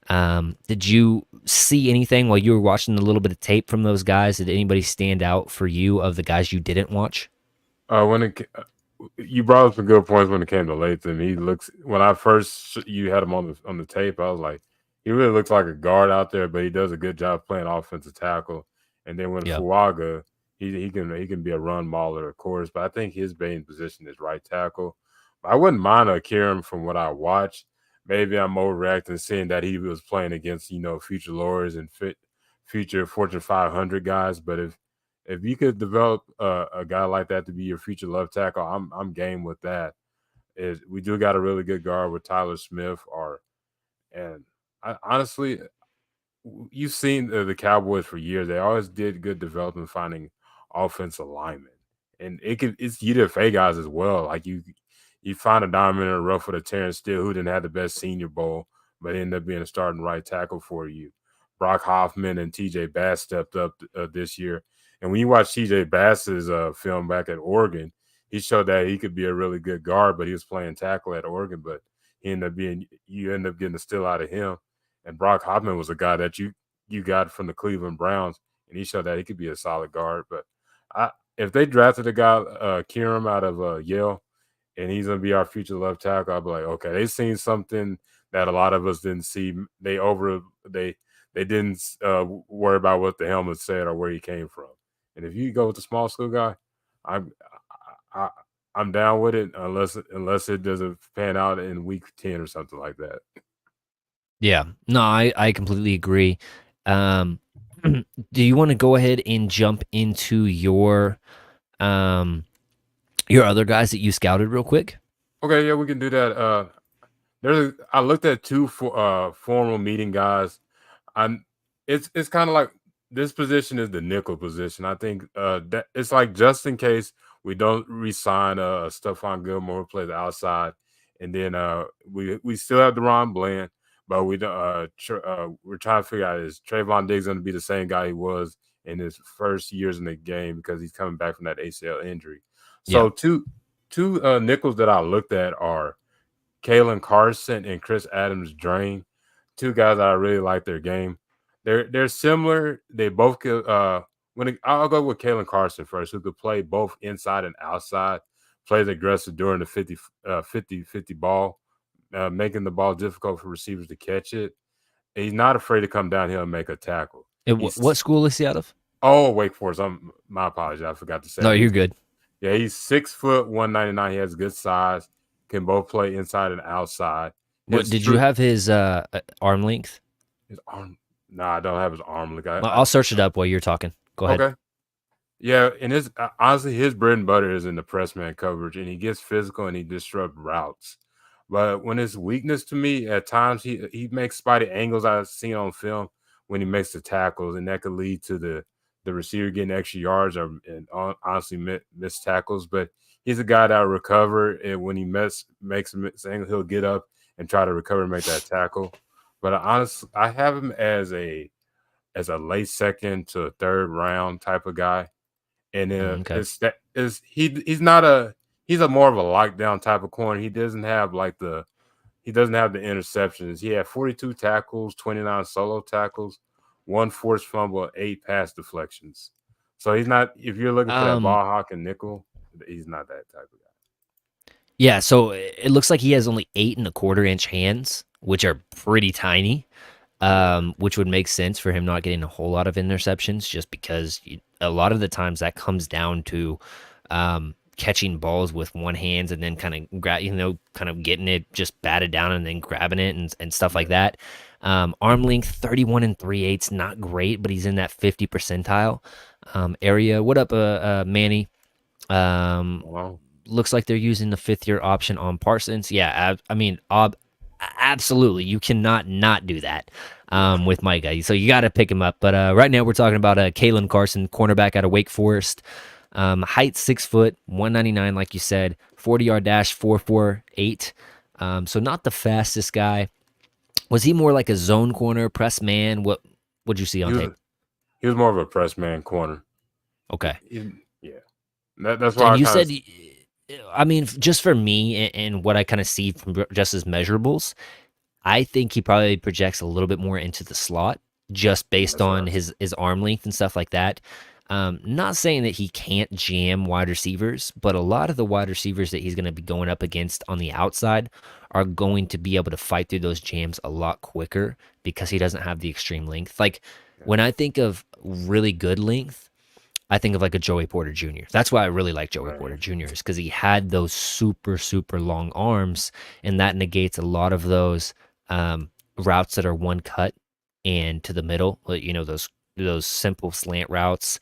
[SPEAKER 1] Did you see anything while you were watching a little bit of tape from those guys? Did anybody stand out for you of the guys you didn't watch?
[SPEAKER 2] You brought up some good points when it came to Latham. When I first you had him on the tape, I was like, he really looks like a guard out there, but he does a good job playing offensive tackle. And then with
[SPEAKER 1] Yep.
[SPEAKER 2] Fuaga, he can be a run mauler, of course, but I think his main position is right tackle. But I wouldn't mind a Kieran from what I watched. Maybe I'm overreacting, seeing that he was playing against future lawyers and future Fortune 500 guys. But if you could develop a guy like that to be your future left tackle, I'm game with that. We do got a really good guard with Tyler Smith, and honestly, you've seen the Cowboys for years. They always did good development finding offensive linemen, and it's UDFA guys as well. Like you find a diamond in the rough with a Terrence Steele who didn't have the best Senior Bowl, but ended up being a starting right tackle for you. Brock Hoffman and T.J. Bass stepped up this year. And when you watch T.J. Bass's film back at Oregon, he showed that he could be a really good guard, but he was playing tackle at Oregon. But you end up getting a steal out of him. And Brock Hoffman was a guy that you got from the Cleveland Browns, and he showed that he could be a solid guard. But if they drafted a guy, Kieran out of Yale, and he's gonna be our future left tackle, I'll be like, okay, they seen something that a lot of us didn't see. They didn't worry about what the helmet said or where he came from. And if you go with the small school guy, I'm I, I'm down with it unless it doesn't pan out in week 10 or something like that.
[SPEAKER 1] Yeah. No, I completely agree. Um, do you want to go ahead and jump into your other guys that you scouted real quick?
[SPEAKER 2] Okay, yeah, we can do that. I looked at two formal meeting guys. I'm it's kind of like this position is the nickel position. I think that it's like just in case we don't resign Stephon Gilmore who plays outside, and then we still have Deron Bland, but we don't we're trying to figure out is Trayvon Diggs going to be the same guy he was in his first years in the game because he's coming back from that ACL injury.
[SPEAKER 1] Yeah.
[SPEAKER 2] So two nickels that I looked at are Kalen Carson and Chris Adams Drain, two guys that I really like their game. They're similar. They both could I'll go with Kalen Carson first, who could play both inside and outside, plays aggressive during the 50 ball, making the ball difficult for receivers to catch it. And he's not afraid to come downhill and make a tackle.
[SPEAKER 1] What school is he out of?
[SPEAKER 2] Oh, Wake Forest. My apologies. I forgot to say.
[SPEAKER 1] No, you're good.
[SPEAKER 2] Yeah, he's 6 foot 199. He has good size. Can both play inside and outside.
[SPEAKER 1] What did you have his arm length?
[SPEAKER 2] His arm? No, I don't have his arm length.
[SPEAKER 1] I'll search it up while you're talking. Go ahead.
[SPEAKER 2] Okay. Yeah, and his honestly, his bread and butter is in the press man coverage, and he gets physical and he disrupts routes. But when his weakness to me, at times he makes spotty angles I've seen on film when he makes the tackles, and that could lead to the receiver getting extra yards and honestly missed tackles. But he's a guy that will recover, and when he makes a angle, he'll get up and try to recover and make that tackle. But honestly, I have him as a late second to third round type of guy. And he's a more of a lockdown type of corner. He doesn't have the interceptions. He had 42 tackles, 29 solo tackles, 1 forced fumble, 8 pass deflections. So he's not, if you're looking for that ball hawk and nickel, he's not that type of guy.
[SPEAKER 1] Yeah, so it looks like he has only 8.25-inch hands, which are pretty tiny. Which would make sense for him not getting a whole lot of interceptions, just because a lot of the times that comes down to catching balls with one hand and then kind of getting it just batted down and then grabbing it and stuff like that. Arm length 31 3/8, not great, but he's in that 50 percentile area. What up, Manny?
[SPEAKER 2] Wow.
[SPEAKER 1] Looks like they're using the 5th-year option on Parsons. Yeah, absolutely, you cannot not do that with Micah. So you got to pick him up. But right now we're talking about Kalen Carson, cornerback out of Wake Forest. Height 6 foot, 199, like you said. 40-yard dash 4.48. So not the fastest guy. Was he more like a zone corner, press man? What would you see on tape?
[SPEAKER 2] He was more of a press man corner.
[SPEAKER 1] Okay.
[SPEAKER 2] Yeah. That's why.
[SPEAKER 1] And you said. I mean, just for me and what I kind of see from just his measurables, I think he probably projects a little bit more into the slot just based on his arm length and stuff like that. Not saying that he can't jam wide receivers, but a lot of the wide receivers that he's going to be going up against on the outside are going to be able to fight through those jams a lot quicker because he doesn't have the extreme length. Like when I think of really good length, I think of like a Joey Porter Jr. That's why I really like Joey Porter Jr. is because he had those super, super long arms, and that negates a lot of those routes that are one cut and to the middle. You know, those simple slant routes,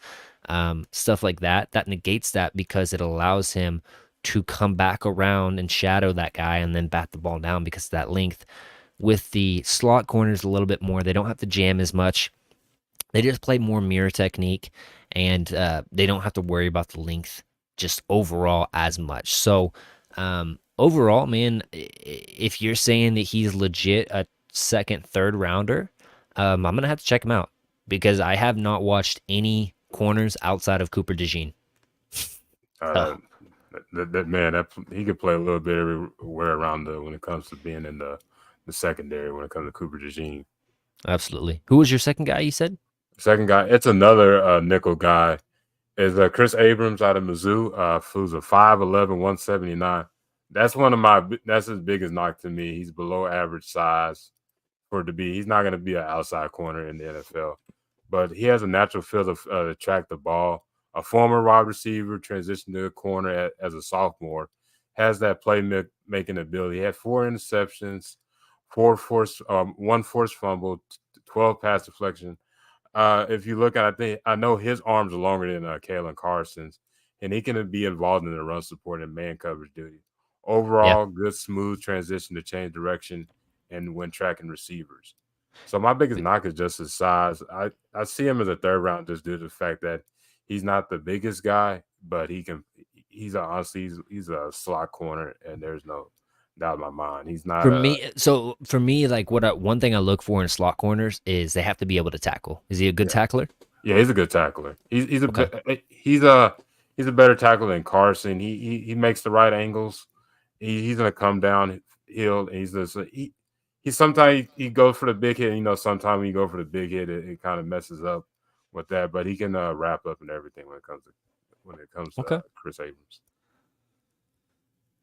[SPEAKER 1] stuff like that. That negates that because it allows him to come back around and shadow that guy and then bat the ball down because of that length. With the slot corners a little bit more, they don't have to jam as much. They just play more mirror technique, and they don't have to worry about the length just overall as much. So overall, man, if you're saying that he's legit a second, third rounder, I'm going to have to check him out because I have not watched any corners outside of Cooper DeJean.
[SPEAKER 2] That that man, he could play a little bit everywhere around when it comes to being in the secondary when it comes to Cooper DeJean.
[SPEAKER 1] Absolutely. Who was your second guy? You said
[SPEAKER 2] Second guy, it's another nickel guy. Is Chris Abrams out of Mizzou, who's a 5'11", 179. That's his biggest knock to me. He's below average size for it to be. He's not going to be an outside corner in the NFL, but he has a natural feel to track the ball. A former wide receiver transitioned to a corner as a sophomore, has that making ability. He had 4 interceptions, one forced fumble, 12 pass deflection. If you look at, I know his arms are longer than Kalen Carson's, and he can be involved in the run support and man coverage duty. Overall, good smooth transition to change direction and when tracking receivers. So my biggest knock is just his size. I see him as a third round just due to the fact that he's not the biggest guy, but he's a slot corner, and there's no doubt in my mind. He's not
[SPEAKER 1] for me, like one thing I look for in slot corners is they have to be able to tackle. Is he a good tackler?
[SPEAKER 2] Yeah, he's a good tackler. He's a better tackler than Carson. He makes the right angles. He's gonna come down hill, and he sometimes he goes for the big hit. Sometimes when you go for the big hit, it kind of messes up with that. But he can wrap up and everything when it comes to Chris Abrams.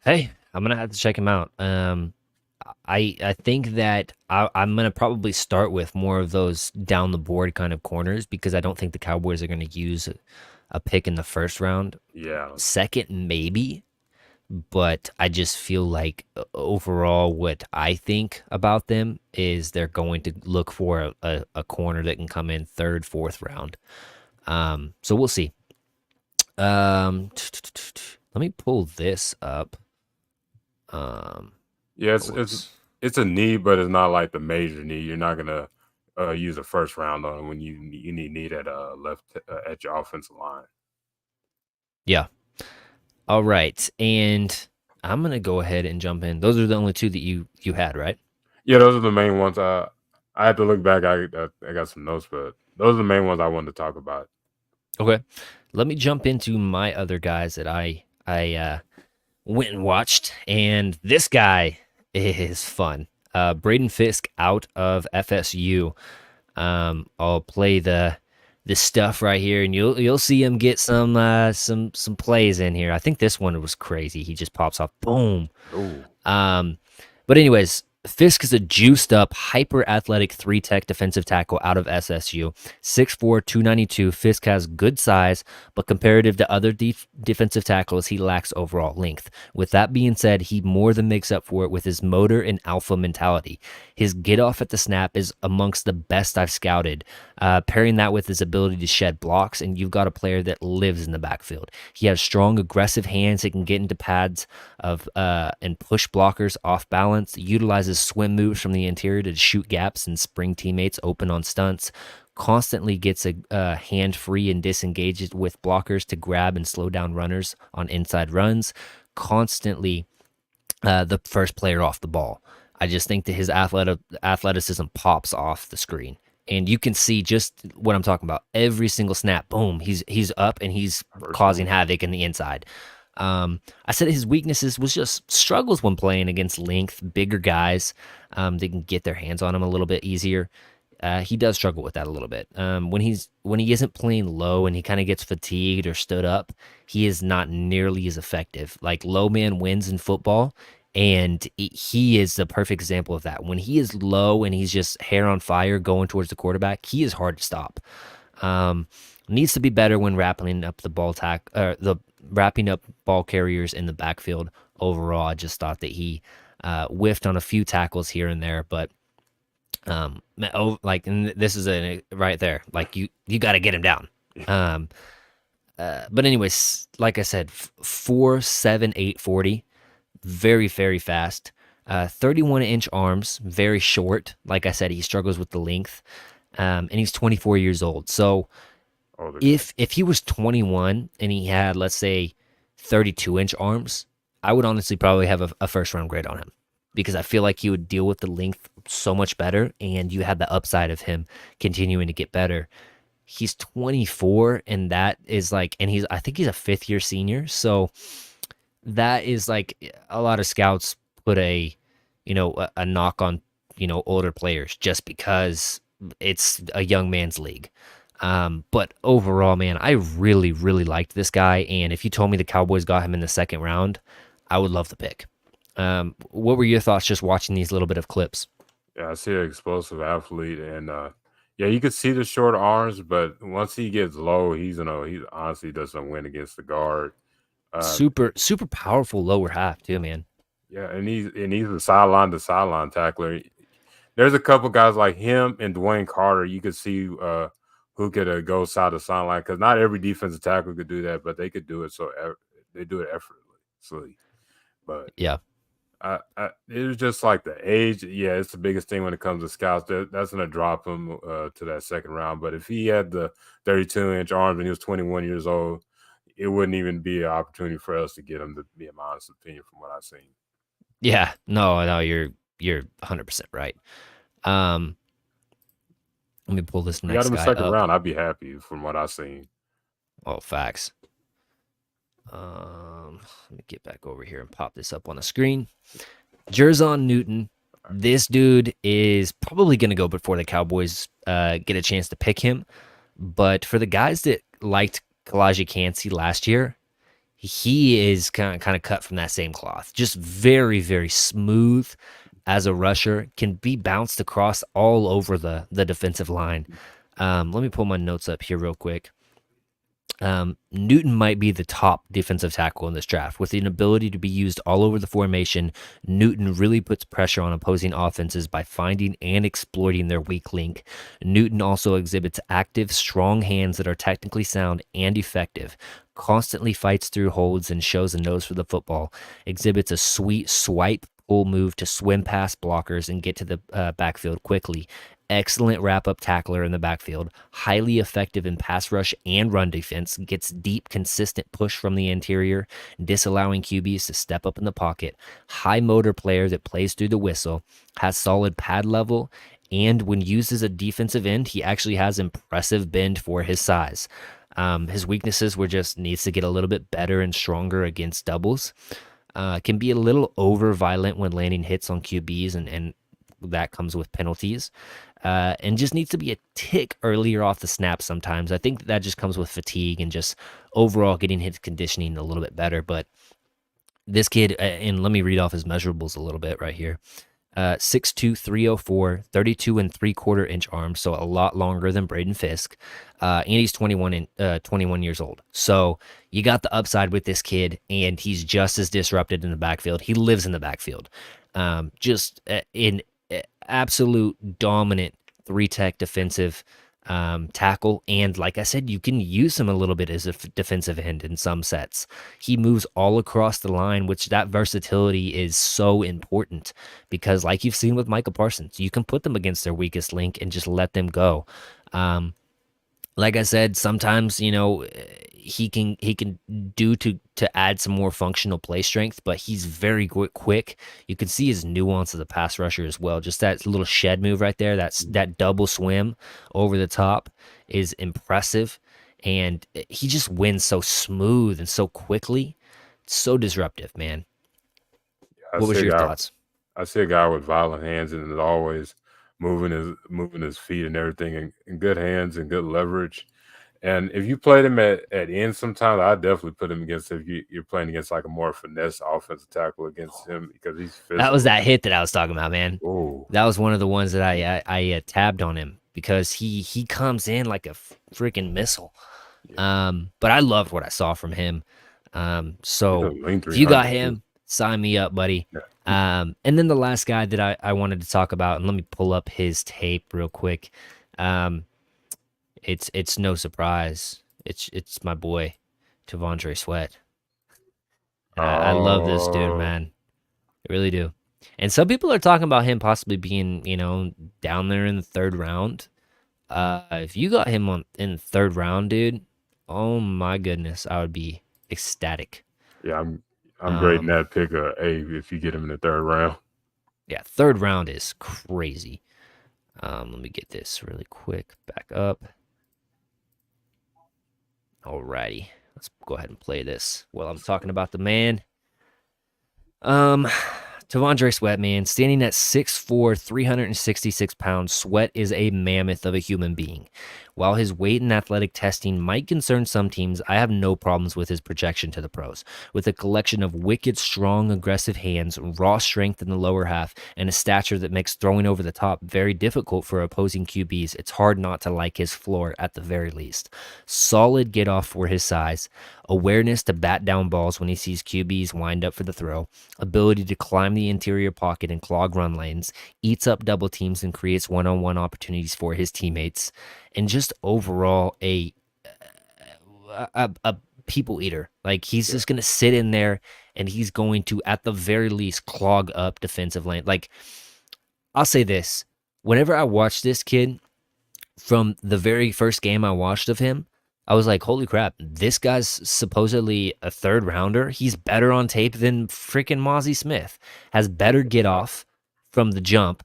[SPEAKER 1] Hey, I'm gonna have to check him out. I think that I'm gonna probably start with more of those down the board kind of corners because I don't think the Cowboys are gonna use a pick in the first round.
[SPEAKER 2] Yeah,
[SPEAKER 1] second maybe, but I just feel like overall what I think about them is they're going to look for a corner that can come in third, fourth round. So we'll see. Let me pull this up.
[SPEAKER 2] Yeah, it's a need, but it's not like the major need. You're not gonna use a first round on when you need at left at your offensive line.
[SPEAKER 1] Yeah. All right, and I'm gonna go ahead and jump in. Those are the only two that you had, right?
[SPEAKER 2] Yeah, those are the main ones. I had to look back. I got some notes, but those are the main ones I wanted to talk about.
[SPEAKER 1] Okay, let me jump into my other guys that I went and watched, and this guy is fun. Braden Fisk out of FSU. I'll play the stuff right here, and you'll see him get some plays in here. I think this one was crazy. He just pops off, boom.
[SPEAKER 2] Ooh.
[SPEAKER 1] But anyways, Fisk is a juiced up, hyper athletic 3-tech defensive tackle out of SSU. 6'4", 292. Fisk has good size, but comparative to other defensive tackles, he lacks overall length. With that being said, he more than makes up for it with his motor and alpha mentality. His get off at the snap is amongst the best I've scouted. Pairing that with his ability to shed blocks, and you've got a player that lives in the backfield. He has strong, aggressive hands that can get into pads and push blockers off balance. Utilizes swim moves from the interior to shoot gaps and spring teammates open on stunts. Constantly gets a hand free and disengages with blockers to grab and slow down runners on inside runs. Constantly the first player off the ball. I just think that his athleticism pops off the screen. And you can see just what I'm talking about. Every single snap, boom, he's up and he's causing havoc in the inside. I said his weaknesses was just struggles when playing against length, bigger guys. They can get their hands on him a little bit easier. He does struggle with that a little bit. When he isn't playing low and he kind of gets fatigued or stood up, he is not nearly as effective. Like low man wins in football, and he is the perfect example of that. When he is low and he's just hair on fire going towards the quarterback, he is hard to stop. Needs to be better when wrapping up wrapping up ball carriers in the backfield. Overall, I just thought that he whiffed on a few tackles here and there, but and this is right there. Like you got to get him down. But anyways, like I said, 4'7", 840, very, very fast. 31-inch arms, very short. Like I said, he struggles with the length, and he's 24 years old. So if he was 21 and he had, let's say, 32-inch arms, I would honestly probably have a first-round grade on him because I feel like he would deal with the length so much better, and you have the upside of him continuing to get better. He's 24, and that is I think he's a fifth-year senior, so that is like a lot of scouts put a knock on, older players just because it's a young man's league. But overall, man, I really, really liked this guy. And if you told me the Cowboys got him in the second round, I would love the pick. What were your thoughts just watching these little bit of clips?
[SPEAKER 2] Yeah, I see an explosive athlete, and yeah, you could see the short arms, but once he gets low, he honestly doesn't win against the guard. Uh,
[SPEAKER 1] Super, super powerful lower half too, man.
[SPEAKER 2] yeah, and he's a sideline to sideline tackler. There's a couple guys like him and Dwayne Carter. You could see who could go side to sideline because not every defensive tackle could do that, but they could do it. So they do it effortlessly. But
[SPEAKER 1] Yeah.
[SPEAKER 2] it was just like the age. Yeah, it's the biggest thing when it comes to scouts. That's gonna drop him to that second round. But if he had the 32-inch arms and he was 21 years old, it wouldn't even be an opportunity for us to get him. To be in my honest opinion, from what I've seen.
[SPEAKER 1] Yeah. No, no, you're 100% right. Um, Let me pull this
[SPEAKER 2] We got
[SPEAKER 1] next
[SPEAKER 2] him in
[SPEAKER 1] guy
[SPEAKER 2] second
[SPEAKER 1] up.
[SPEAKER 2] round. I'd be happy from what I've seen.
[SPEAKER 1] Oh, facts. Let me get back over here and pop this up on the screen. Jerzon Newton. This dude is probably going to go before the Cowboys get a chance to pick him. But for the guys that liked Kalaji Kancey last year, he is kind of cut from that same cloth. Just very, very smooth as a rusher, can be bounced across all over the defensive line. Let me pull my notes up here real quick. Newton might be the top defensive tackle in this draft. With an ability to be used all over the formation, Newton really puts pressure on opposing offenses by finding and exploiting their weak link. Newton also exhibits active, strong hands that are technically sound and effective, constantly fights through holds and shows a nose for the football, exhibits a sweet swipe pull move to swim past blockers and get to the backfield quickly. Excellent wrap up tackler in the backfield, highly effective in pass rush and run defense, gets deep, consistent push from the interior, disallowing QBs to step up in the pocket. High motor player that plays through the whistle, has solid pad level, and when used as a defensive end, he actually has impressive bend for his size. His weaknesses were just needs to get a little bit better and stronger against doubles. Can be a little over violent when landing hits on QBs, and that comes with penalties. And just needs to be a tick earlier off the snap sometimes. I think that just comes with fatigue and just overall getting his conditioning a little bit better. But this kid, and let me read off his measurables a little bit right here. 6'2", 304, 32 and 3/4 inch arms, so a lot longer than Braden Fisk. And he's 21 years old. So you got the upside with this kid, and he's just as disrupted in the backfield. He lives in the backfield. Just in absolute dominant three-tech defensive tackle. And like I said, you can use him a little bit as a defensive end in some sets. He moves all across the line, which that versatility is so important because like you've seen with Michael Parsons, you can put them against their weakest link and just let them go. Like I said, sometimes, he can do to add some more functional play strength, but he's very quick. You can see his nuance as a pass rusher as well. Just that little shed move right there, that double swim over the top is impressive, and he just wins so smooth and so quickly. So disruptive, man.
[SPEAKER 2] I
[SPEAKER 1] What was
[SPEAKER 2] see a
[SPEAKER 1] your
[SPEAKER 2] guy.
[SPEAKER 1] thoughts?
[SPEAKER 2] I see a guy with violent hands and is always moving his feet and everything, and good hands and good leverage. And if you played him at end, sometimes I definitely put him against if you're playing against like a more finesse offensive tackle against him because he's
[SPEAKER 1] That was
[SPEAKER 2] physical.
[SPEAKER 1] that hit that I was talking about, man.
[SPEAKER 2] Oh,
[SPEAKER 1] That was one of the ones that I tabbed on him because he comes in like a freaking missile.
[SPEAKER 2] yeah,
[SPEAKER 1] But I loved what I saw from him.
[SPEAKER 2] he's a
[SPEAKER 1] So
[SPEAKER 2] lean
[SPEAKER 1] if you got
[SPEAKER 2] 300 too.
[SPEAKER 1] him, sign me up, buddy.
[SPEAKER 2] Yeah.
[SPEAKER 1] And then the last guy that I wanted to talk about, and let me pull up his tape real quick. Um, it's no surprise. It's my boy, Tavondre Sweat. And I love this dude,
[SPEAKER 2] Oh,
[SPEAKER 1] man. I really do. And some people are talking about him possibly being, down there in the third round. If you got him in the third round, dude, oh my goodness, I would be ecstatic.
[SPEAKER 2] yeah, I'm grading
[SPEAKER 1] Um,
[SPEAKER 2] that pick a A if you get him in the third round.
[SPEAKER 1] yeah, third round is crazy. Let me get this really quick back up. Alrighty, let's go ahead and play this while I'm talking about the man. Um, Tavondre Sweat, man, standing at 6'4", 366 pounds, Sweat is a mammoth of a human being. While his weight and athletic testing might concern some teams, I have no problems with his projection to the pros. With a collection of wicked, strong, aggressive hands, raw strength in the lower half, and a stature that makes throwing over the top very difficult for opposing QBs, it's hard not to like his floor at the very least. Solid get off for his size, awareness to bat down balls when he sees QBs wind up for the throw, ability to climb the interior pocket and clog run lanes, eats up double teams and creates one-on-one opportunities for his teammates, and just overall a people eater. Like he's
[SPEAKER 2] Yeah,
[SPEAKER 1] just gonna sit in there and he's going to at the very least clog up defensive lane. Like I'll say this: whenever I watch this kid from the very first game I watched of him, I was like, holy crap, this guy's supposedly a third rounder. He's better on tape than freaking Mozzie Smith. Has better get
[SPEAKER 2] uh,
[SPEAKER 1] off from the jump.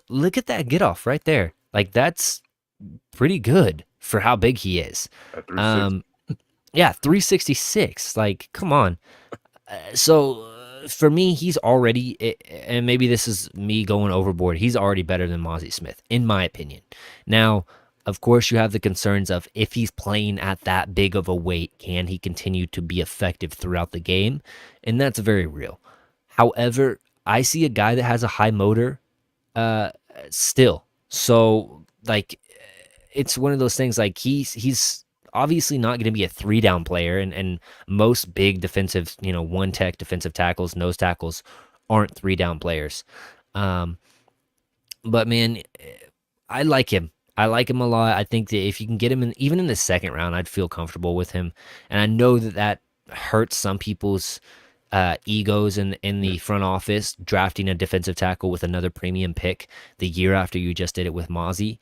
[SPEAKER 1] Look at that get off right there. Like that's pretty good for how big he is.
[SPEAKER 2] at 360.
[SPEAKER 1] Um, yeah, 366. Like, come on. For me, he's already, and maybe this is me going overboard. He's already better than Mozzie Smith, in my opinion. Now, of course, you have the concerns of if he's playing at that big of a weight, can he continue to be effective throughout the game? And that's very real. However, I see a guy that has a high motor uh, still. So, like, it's one of those things like he's obviously not going to be a three down player and most big defensive, one tech defensive tackles, nose tackles aren't three down players. Um but man, I like him. I like him a lot. I think that if you can get him in even in the second round, I'd feel comfortable with him. And I know that hurts some people's egos in
[SPEAKER 2] Yeah,
[SPEAKER 1] the front office drafting a defensive tackle with another premium pick the year after you just did it with Mozzie.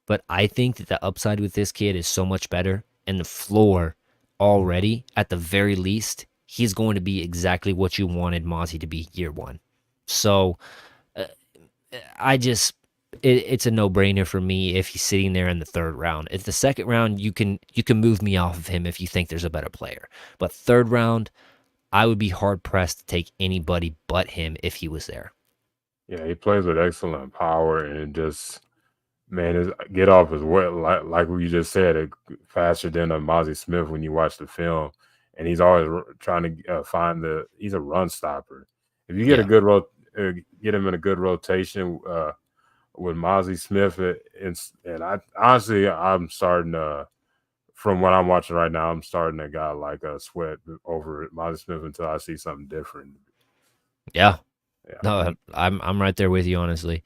[SPEAKER 1] But I think that the upside with this kid is so much better, and the floor already, at the very least, he's going to be exactly what you wanted Mozzie to be year one. So uh, I just it's a no brainer for me if he's sitting there in the third round. If the second round, you can move me off of him if you think there's a better player. But third round, I would be hard pressed to take anybody but him if he was there.
[SPEAKER 2] yeah, he plays with excellent power and just man, his get off is what like what you just said, faster than a Mozzie Smith when you watch the film, and he's always trying to find the. He's a run stopper. If you get a
[SPEAKER 1] Yeah,
[SPEAKER 2] good get him in a good rotation with Mozzie Smith, and I honestly I'm starting from what I'm watching right now, I'm starting to got like a sweat over Mozzie Smith until I see something different.
[SPEAKER 1] yeah.
[SPEAKER 2] Yeah,
[SPEAKER 1] No, I'm right there with you, honestly.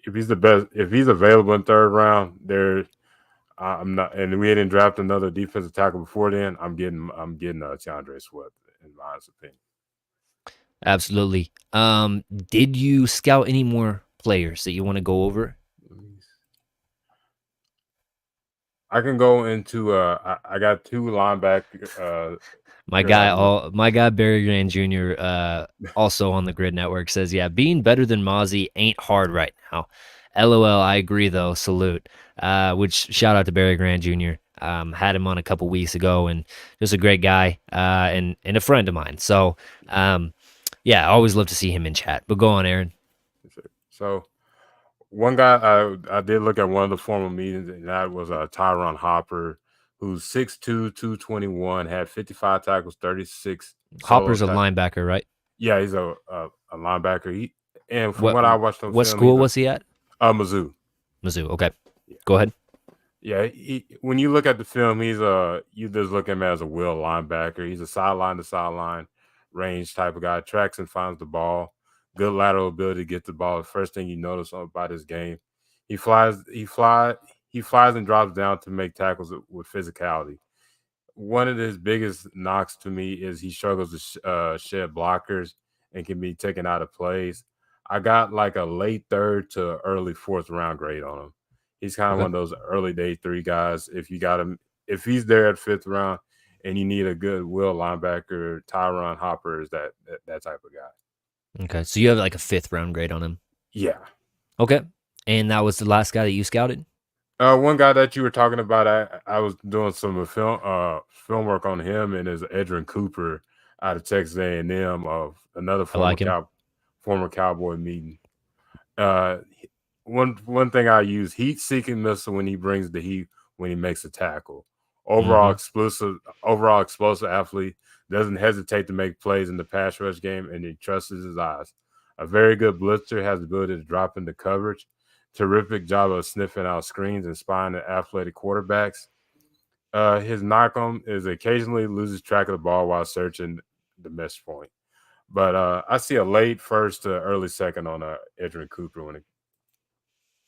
[SPEAKER 2] if he's the best, if he's available in third round, there I'm not, and we didn't draft another defensive tackle before then. I'm getting Tiandre Sweat in my honest opinion.
[SPEAKER 1] Absolutely. Did you scout any more players that you want to go over?
[SPEAKER 2] I can go into I got two linebacker that I'm
[SPEAKER 1] My guy Barry Grant Jr. Also on the Grid Network says, yeah, being better than Mozzie ain't hard right now. LOL, I agree though. Salute. Which shout out to Barry Grant Jr. Had him on a couple weeks ago and just a great guy and a friend of mine. So yeah, I always love to see him in chat. But go on, Aaron.
[SPEAKER 2] so one guy I did look at one of the formal meetings, and that was Tyron Hopper, who's 6'2", 221, had 55 tackles, 36 solo
[SPEAKER 1] Hopper's a
[SPEAKER 2] tackles.
[SPEAKER 1] linebacker, right?
[SPEAKER 2] Yeah, he's a linebacker. And from
[SPEAKER 1] What
[SPEAKER 2] what I watched on
[SPEAKER 1] what
[SPEAKER 2] film, he's
[SPEAKER 1] school was he at?
[SPEAKER 2] Mizzou.
[SPEAKER 1] Mizzou. Okay, go ahead.
[SPEAKER 2] Yeah, when you look at the film, you just look at him as a will linebacker. He's a sideline to sideline range type of guy. Tracks and finds the ball. Good lateral ability to get the ball. The first thing you notice about his game, he flies. He flies and drops down to make tackles with physicality. One of his biggest knocks to me is he struggles to shed blockers and can be taken out of plays. I got like a late third to early fourth round grade on him. He's kind of
[SPEAKER 1] Okay.
[SPEAKER 2] one of those early day three guys. If you got him, if he's there at fifth round and you need a good will linebacker, Tyron Hopper is that type of guy.
[SPEAKER 1] Okay. So you have like a fifth round grade on him.
[SPEAKER 2] Yeah.
[SPEAKER 1] Okay. And that was the last guy that you scouted?
[SPEAKER 2] One guy that you were talking about, I was doing some film work on him and is Edrin Cooper. out of Texas A&M of another
[SPEAKER 1] I like him.
[SPEAKER 2] former Cowboy meeting. Uh, one thing I use, heat-seeking missile when he brings the heat when he makes a tackle. Overall explosive athlete, doesn't hesitate to make plays in the pass rush game, and he trusts his eyes. A very good blitzer, has the ability to drop into coverage. Terrific job of sniffing out screens and spying at athletic quarterbacks. His knock on is occasionally loses track of the ball while searching the missed point. But I see a late first to early second on Edgerrin Cooper when it.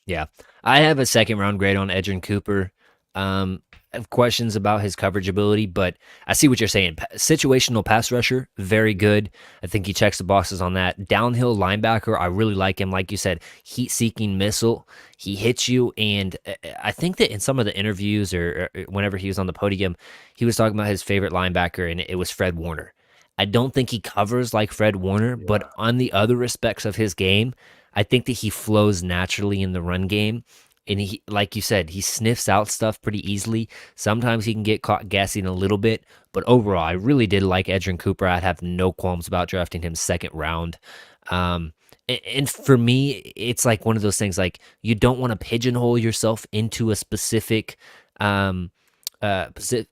[SPEAKER 1] Yeah, I have a second round grade on Edgerrin Cooper. I have questions about his coverage ability, but I see what you're saying. Situational pass rusher, very good. I think he checks the boxes on that. Downhill linebacker, I really like him. Like you said, heat-seeking missile. He hits you, and I think that in some of the interviews or whenever he was on the podium, he was talking about his favorite linebacker, and it was Fred Warner. I don't think he covers like Fred Warner, but on the other respects of his game, I think that he flows naturally in the run game. And he, like you said, he sniffs out stuff pretty easily. Sometimes he can get caught guessing a little bit, but overall, I really did like Edgerrin Cooper. I'd have no qualms about drafting him second round. And for me, it's like one of those things like you don't want to pigeonhole yourself into a specific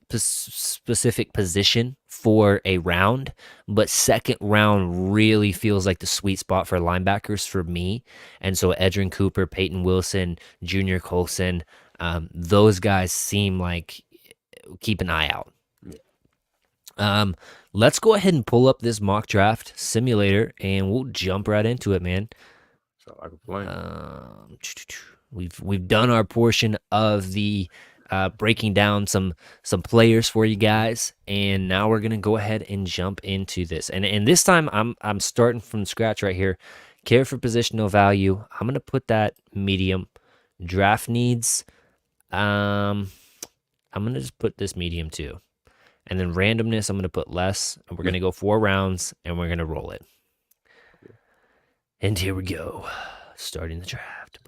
[SPEAKER 1] specific position for a round, but second round really feels like the sweet spot for linebackers for me. And so Edgerrin Cooper, Peyton Wilson, Junior Colson, those guys seem like keep an eye out. Let's go ahead and pull up this mock draft simulator and we'll jump right into it, man.
[SPEAKER 2] Sound like a plan.
[SPEAKER 1] We've done our portion of the breaking down some players for you guys, and now we're gonna go ahead and jump into this. And this time I'm starting from scratch right here. Care for positional value, I'm gonna put that medium. Draft needs, I'm gonna just put this medium too. And then randomness, I'm gonna put less. And we're gonna go 4 rounds, and we're gonna roll it. And here we go, starting the draft.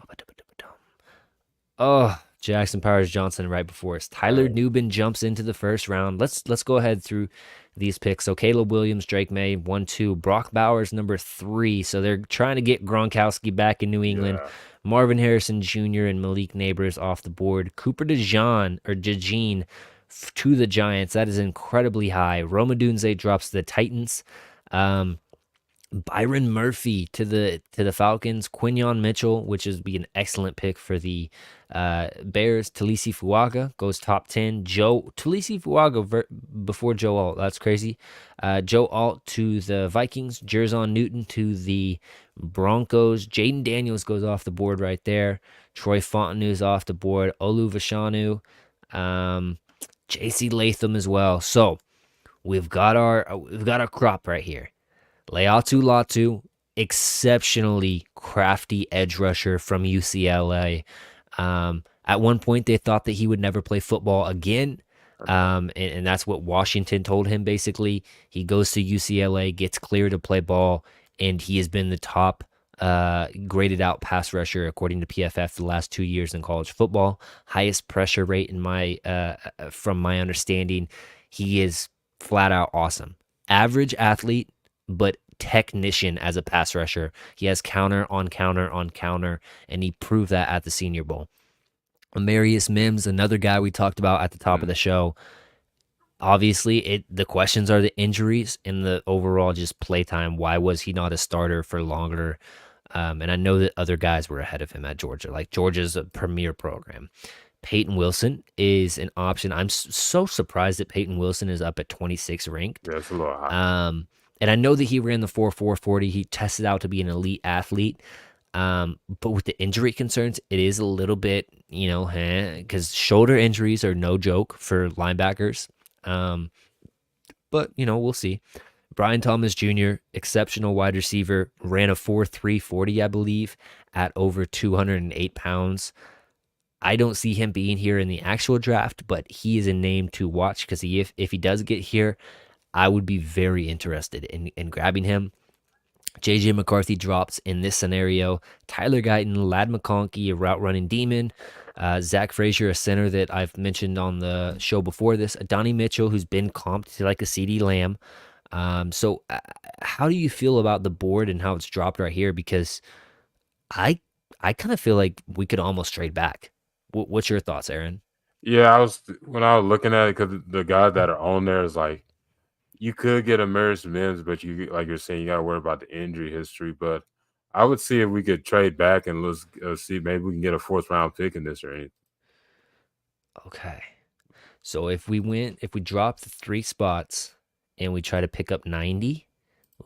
[SPEAKER 1] Oh. Jackson Powers Johnson right before us. Tyler Nubin jumps into the first round. Let's go ahead through these picks. So Caleb Williams, Drake May, 1-2. Brock Bowers, number 3. So they're trying to get Gronkowski back in New England. Yeah. Marvin Harrison Jr. and Malik Neighbors off the board. Cooper DeJean to the Giants. That is incredibly high. Roma Dunze drops to the Titans. Byron Murphy to the Falcons. Quinyon Mitchell, which is be an excellent pick for the Bears. Talisi Fuaga goes top 10. Talisi Fuaga before Joe Alt. That's crazy. Joe Alt to the Vikings. Jerzon Newton to the Broncos. Jaden Daniels goes off the board right there. Troy Fontenot's off the board. Olu Vashanu. J.C. Latham as well. So we've got our crop right here. Leatu Latu, exceptionally crafty edge rusher from UCLA. At one point, they thought that he would never play football again, and that's what Washington told him, basically. He goes to UCLA, gets cleared to play ball, and he has been the top graded out pass rusher, according to PFF, the last 2 years in college football. Highest pressure rate from my understanding. He is flat out awesome. Average athlete, but technician as a pass rusher. He has counter on counter on counter, and he proved that at the Senior Bowl. Amarius Mims, another guy we talked about at the top of the show. Obviously, the questions are the injuries and the overall just playtime. Why was he not a starter for longer? And I know that other guys were ahead of him at Georgia. Like, Georgia's a premier program. Peyton Wilson is an option. I'm so surprised that Peyton Wilson is up at 26 ranked.
[SPEAKER 2] That's a little high.
[SPEAKER 1] And I know that he ran the 4.40. He tested out to be an elite athlete. But with the injury concerns, it is a little bit, because shoulder injuries are no joke for linebackers. But, we'll see. Brian Thomas Jr., exceptional wide receiver, ran a 4.340, I believe, at over 208 pounds. I don't see him being here in the actual draft, but he is a name to watch because if he does get here, I would be very interested in grabbing him. J.J. McCarthy drops in this scenario. Tyler Guyton, Ladd McConkey, a route-running demon. Zach Frazier, a center that I've mentioned on the show before this. Adonai Mitchell, who's been comped to like a CeeDee Lamb. So how do you feel about the board and how it's dropped right here? Because I I kind of feel like we could almost trade back. What's your thoughts, Aaron?
[SPEAKER 2] Yeah, when I was looking at it because the guys that are on there is like you could get a Maris Mims, but like you're saying, you got to worry about the injury history. But I would see if we could trade back and let's see maybe we can get a fourth round pick in this or anything.
[SPEAKER 1] Okay. So if we drop the 3 spots and we try to pick up 90,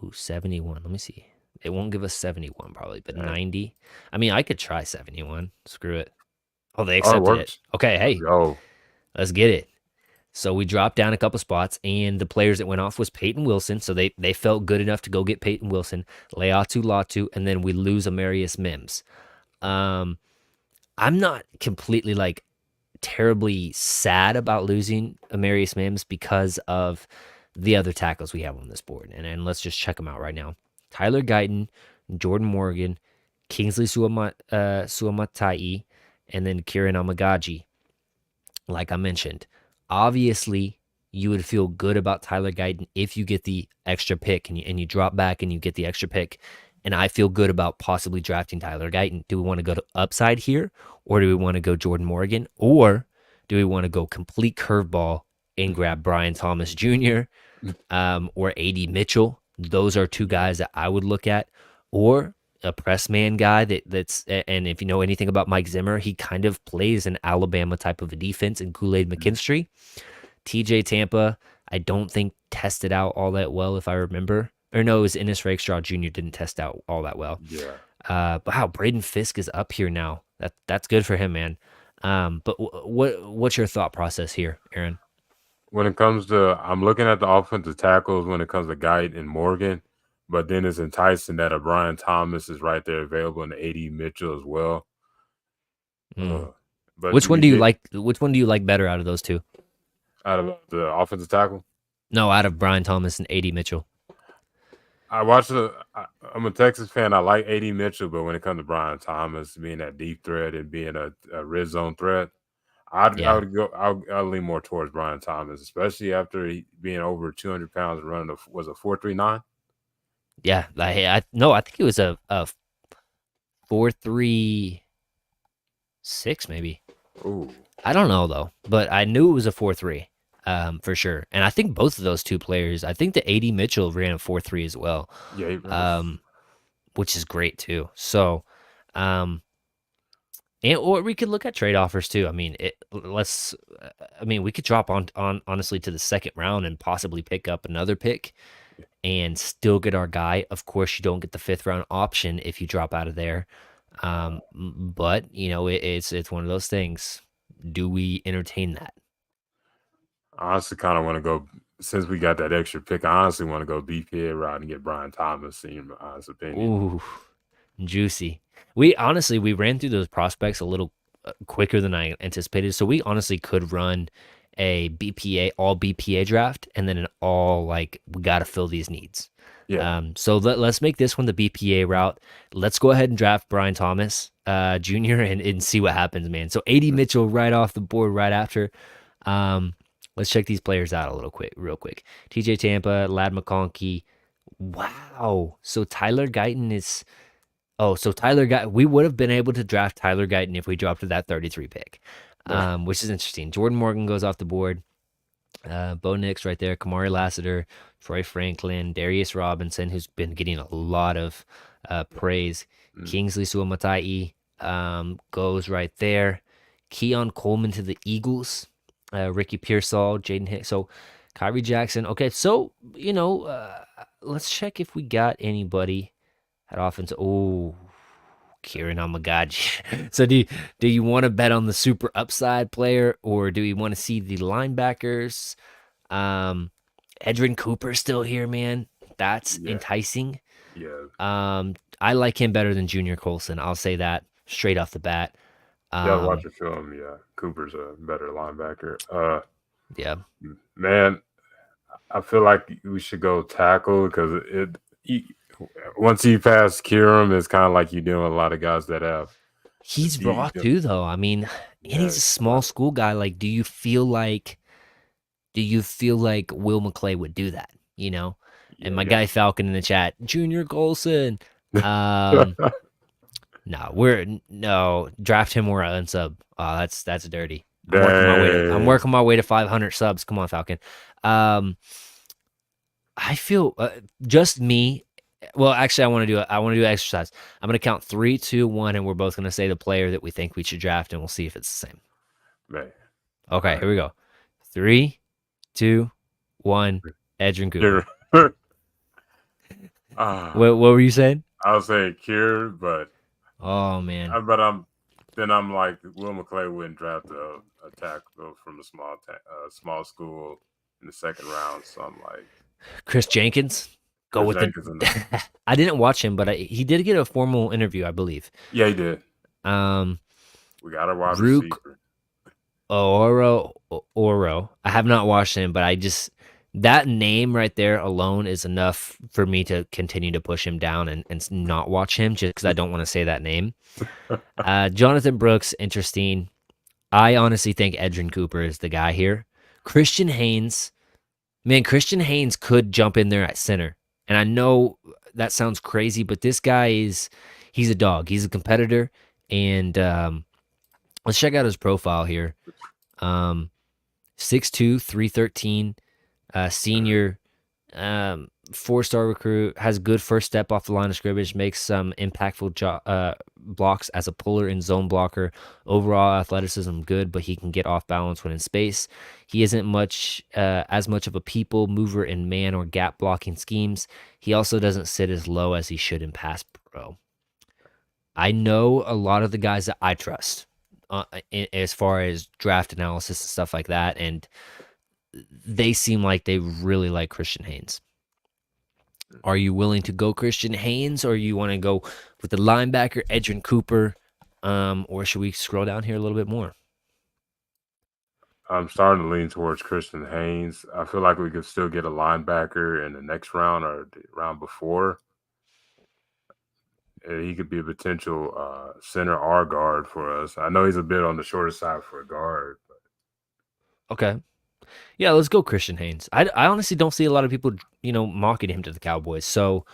[SPEAKER 1] ooh, 71. Let me see. It won't give us 71 probably, but
[SPEAKER 2] Dang.
[SPEAKER 1] 90. I mean, I could try 71. Screw it. Oh, they
[SPEAKER 2] Oh, it
[SPEAKER 1] accepted it.
[SPEAKER 2] works.
[SPEAKER 1] Okay,
[SPEAKER 2] Let's
[SPEAKER 1] hey,
[SPEAKER 2] go.
[SPEAKER 1] let's get it. So we dropped down a couple spots, and the players that went off was Peyton Wilson. So they felt good enough to go get Peyton Wilson, Leatu Latu, and then we lose Amarius Mims. Um, I'm not completely like terribly sad about losing Amarius Mims because of the other tackles we have on this board. And let's just check them out right now. Tyler Guyton, Jordan Morgan, Kingsley Suamatai, and then Kieran Amagaji. Like I mentioned, obviously you would feel good about Tyler Guyton if you get the extra pick and you drop back and you get the extra pick. And I feel good about possibly drafting Tyler Guyton. Do we want to go to upside here, or do we want to go Jordan Morgan, or do we want to go complete curveball and grab Brian Thomas Jr. Or AD Mitchell? Those are two guys that I would look at, or a press man guy that's and if you know anything about Mike Zimmer, he kind of plays an Alabama type of a defense in Kool-Aid McKinstry. TJ Tampa, I don't think tested out all that well, if I remember. Or no, it was Ennis Rakestraw Jr. didn't test out all that well.
[SPEAKER 2] Yeah.
[SPEAKER 1] But wow, Braden Fisk is up here now. That's good for him, man. But what's your thought process here, Aaron?
[SPEAKER 2] When it comes to, I'm looking at the offensive tackles when it comes to Guide and Morgan, but then it's enticing that a Brian Thomas is right there available and AD Mitchell as well.
[SPEAKER 1] Mm.
[SPEAKER 2] But
[SPEAKER 1] Which
[SPEAKER 2] do
[SPEAKER 1] one
[SPEAKER 2] you
[SPEAKER 1] do you
[SPEAKER 2] get
[SPEAKER 1] like? Which one do you like better out of those two?
[SPEAKER 2] out of the offensive tackle?
[SPEAKER 1] No, out of Brian Thomas and AD Mitchell.
[SPEAKER 2] I'm a Texas fan. I like AD Mitchell, but when it comes to Brian Thomas being that deep threat and being a red zone threat, I
[SPEAKER 1] Yeah,
[SPEAKER 2] would go. I'll lean more towards Brian Thomas, especially after being over 200 pounds and running was a 4.39.
[SPEAKER 1] yeah. No, I think it was a 4.36 maybe.
[SPEAKER 2] Ooh,
[SPEAKER 1] I don't know though, but I knew it was a 4.3 for sure. And I think both of those two players, I think the AD Mitchell ran a 4.3 as well,
[SPEAKER 2] yeah, he ran
[SPEAKER 1] um, which is great too. So, um, and or we could look at trade offers too. I mean, I mean, we could drop on honestly to the second round and possibly pick up another pick and still get our guy. Of course, you don't get the fifth round option if you drop out of there. But you know, it's one of those things. Do we entertain that?
[SPEAKER 2] I honestly kind of want to go since we got that extra pick. I honestly want to go BPA route and get Brian Thomas. In my honest opinion,
[SPEAKER 1] Ooh, juicy. We ran through those prospects a little quicker than I anticipated. So we honestly could run a BPA all BPA draft and then an all like we got to fill these needs.
[SPEAKER 2] yeah,
[SPEAKER 1] So let's make this one the BPA route. Let's go ahead and draft Brian Thomas Jr. and see what happens, man. So AD Mitchell right off the board right after. Um, let's check these players out a real quick. TJ Tampa, Lad McConkey. Wow. So Tyler Guyton is. Oh, so Tyler Guyton. We would have been able to draft Tyler Guyton if we dropped to that 33 pick, which is interesting. Jordan Morgan goes off the board. Bo Nix right there, Kamari Lassiter, Troy Franklin, Darius Robinson, who's been getting a lot of praise.
[SPEAKER 2] mm,
[SPEAKER 1] Kingsley Suamatai goes right there. Keon Coleman to the Eagles. Ricky Pearsall, Jaden Hicks. So Kyrie Jackson. Okay, so let's check if we got anybody at offense. Oh, Kieran Amagaji. So do you want to bet on the super upside player, or do you want to see the linebackers? Edrin Cooper's still here, man. That's
[SPEAKER 2] yeah,
[SPEAKER 1] enticing.
[SPEAKER 2] yeah.
[SPEAKER 1] I like him better than Junior Colson. I'll say that straight off the bat.
[SPEAKER 2] Yeah, watch
[SPEAKER 1] Um,
[SPEAKER 2] the film. Yeah, Cooper's a better linebacker.
[SPEAKER 1] yeah.
[SPEAKER 2] Man, I feel like we should go tackle because once you pass Kieran, it's kind of like you're dealing with a lot of guys that have the
[SPEAKER 1] He's raw
[SPEAKER 2] deep.
[SPEAKER 1] too, though. I mean, and
[SPEAKER 2] Yeah,
[SPEAKER 1] he's a small school guy. Like, do you feel like Will McClay would do that? you know. And
[SPEAKER 2] Yeah,
[SPEAKER 1] my
[SPEAKER 2] you got
[SPEAKER 1] guy Falcon in the chat, Junior Golson. Um, no, draft him or unsub. That's dirty. I'm
[SPEAKER 2] dang.
[SPEAKER 1] working my way to 500 subs. Come on, Falcon. Um, I feel just me. Well, actually, I want to do an exercise. I'm gonna count 3, 2, 1, and we're both gonna say the player that we think we should draft, and we'll see if it's the same.
[SPEAKER 2] Man. All
[SPEAKER 1] Okay,
[SPEAKER 2] right.
[SPEAKER 1] here we go. 3, 2, 1. Edrin Cooper.
[SPEAKER 2] Cure. Ah,
[SPEAKER 1] What were you saying?
[SPEAKER 2] I was saying Cure, but
[SPEAKER 1] Oh man,
[SPEAKER 2] I'm like Will McClay wouldn't draft a tackle from a small school in the second round. So I'm like
[SPEAKER 1] Chris Jenkins. Go
[SPEAKER 2] Chris
[SPEAKER 1] with the.
[SPEAKER 2] Jenkins in the
[SPEAKER 1] I didn't watch him, but he did get a formal interview, I believe.
[SPEAKER 2] Yeah, he did.
[SPEAKER 1] Um,
[SPEAKER 2] We got a wide
[SPEAKER 1] Rook
[SPEAKER 2] receiver.
[SPEAKER 1] Oro. I have not watched him, but that name right there alone is enough for me to continue to push him down and not watch him just because I don't want to say that name. Jonathan Brooks, interesting. I honestly think Edrin Cooper is the guy here. Christian Haynes, man, Christian Haynes could jump in there at center. And I know that sounds crazy, but this guy he's a dog. He's a competitor. And let's check out his profile here. 6'2", 313, senior, 4-star recruit, has good first step off the line of scrimmage, makes some impactful blocks as a puller and zone blocker. Overall athleticism good, but he can get off balance when in space. He isn't as much of a people mover in man or gap blocking schemes. He also doesn't sit as low as he should in pass pro. I know a lot of the guys that I trust as far as draft analysis and stuff like that, and they seem like they really like Christian Haynes. Are you willing to go Christian Haynes, or you want to go with the linebacker Edrin Cooper, or should we scroll down here a little bit more?
[SPEAKER 2] I'm starting to lean towards Christian Haynes. I feel like we could still get a linebacker in the next round or the round before. He could be a potential center or guard for us. I know he's a bit on the shorter side for a guard. But...
[SPEAKER 1] Okay. Yeah, let's go Christian Haynes. I honestly don't see a lot of people, mocking him to the Cowboys. So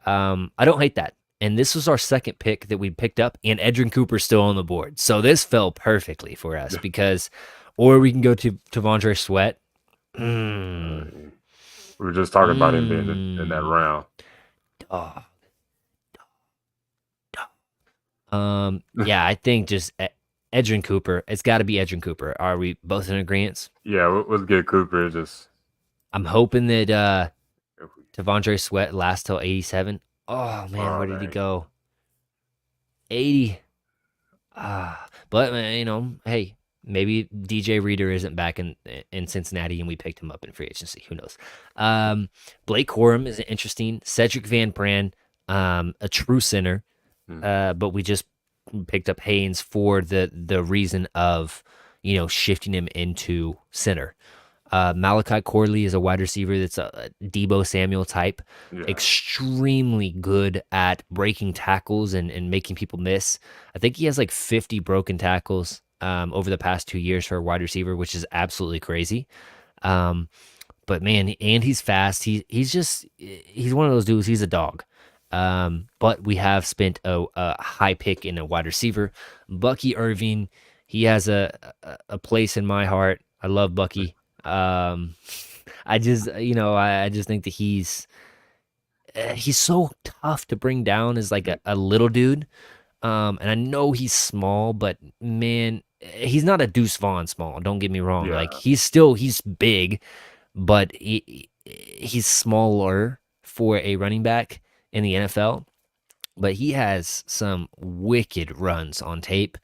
[SPEAKER 1] I don't hate that. And this was our second pick that we picked up, and Edrin Cooper's still on the board. So this fell perfectly for us because, or we can go to T'Vondre Sweat.
[SPEAKER 2] We were just talking about him being in that round.
[SPEAKER 1] Yeah, I think just Edrin Cooper. It's got to be Edrin Cooper. Are we both in agreement?
[SPEAKER 2] Yeah, let's get Cooper.
[SPEAKER 1] I'm hoping that T'Vondre Sweat lasts till 87. Oh man, where did he go? 80. But man, hey, maybe DJ Reader isn't back in Cincinnati and we picked him up in free agency. Who knows? Blake Corum is interesting. Cedric Van Pran, a true center. But we just picked up Haynes for the reason of, shifting him into center. Malachi Corley is a wide receiver that's a Debo Samuel type, extremely good at breaking tackles and making people miss. I think he has like 50 broken tackles over the past 2 years for a wide receiver, which is absolutely crazy. But man, and he's fast. He's one of those dudes. He's a dog. But we have spent a high pick in a wide receiver. Bucky Irving, he has a place in my heart. I love Bucky. I just think that he's so tough to bring down as like a little dude. And I know he's small, but man, he's not a Deuce Vaughn small. Don't get me wrong.
[SPEAKER 2] Yeah.
[SPEAKER 1] Like he's big, but he's smaller for a running back in the NFL, but he has some wicked runs on tape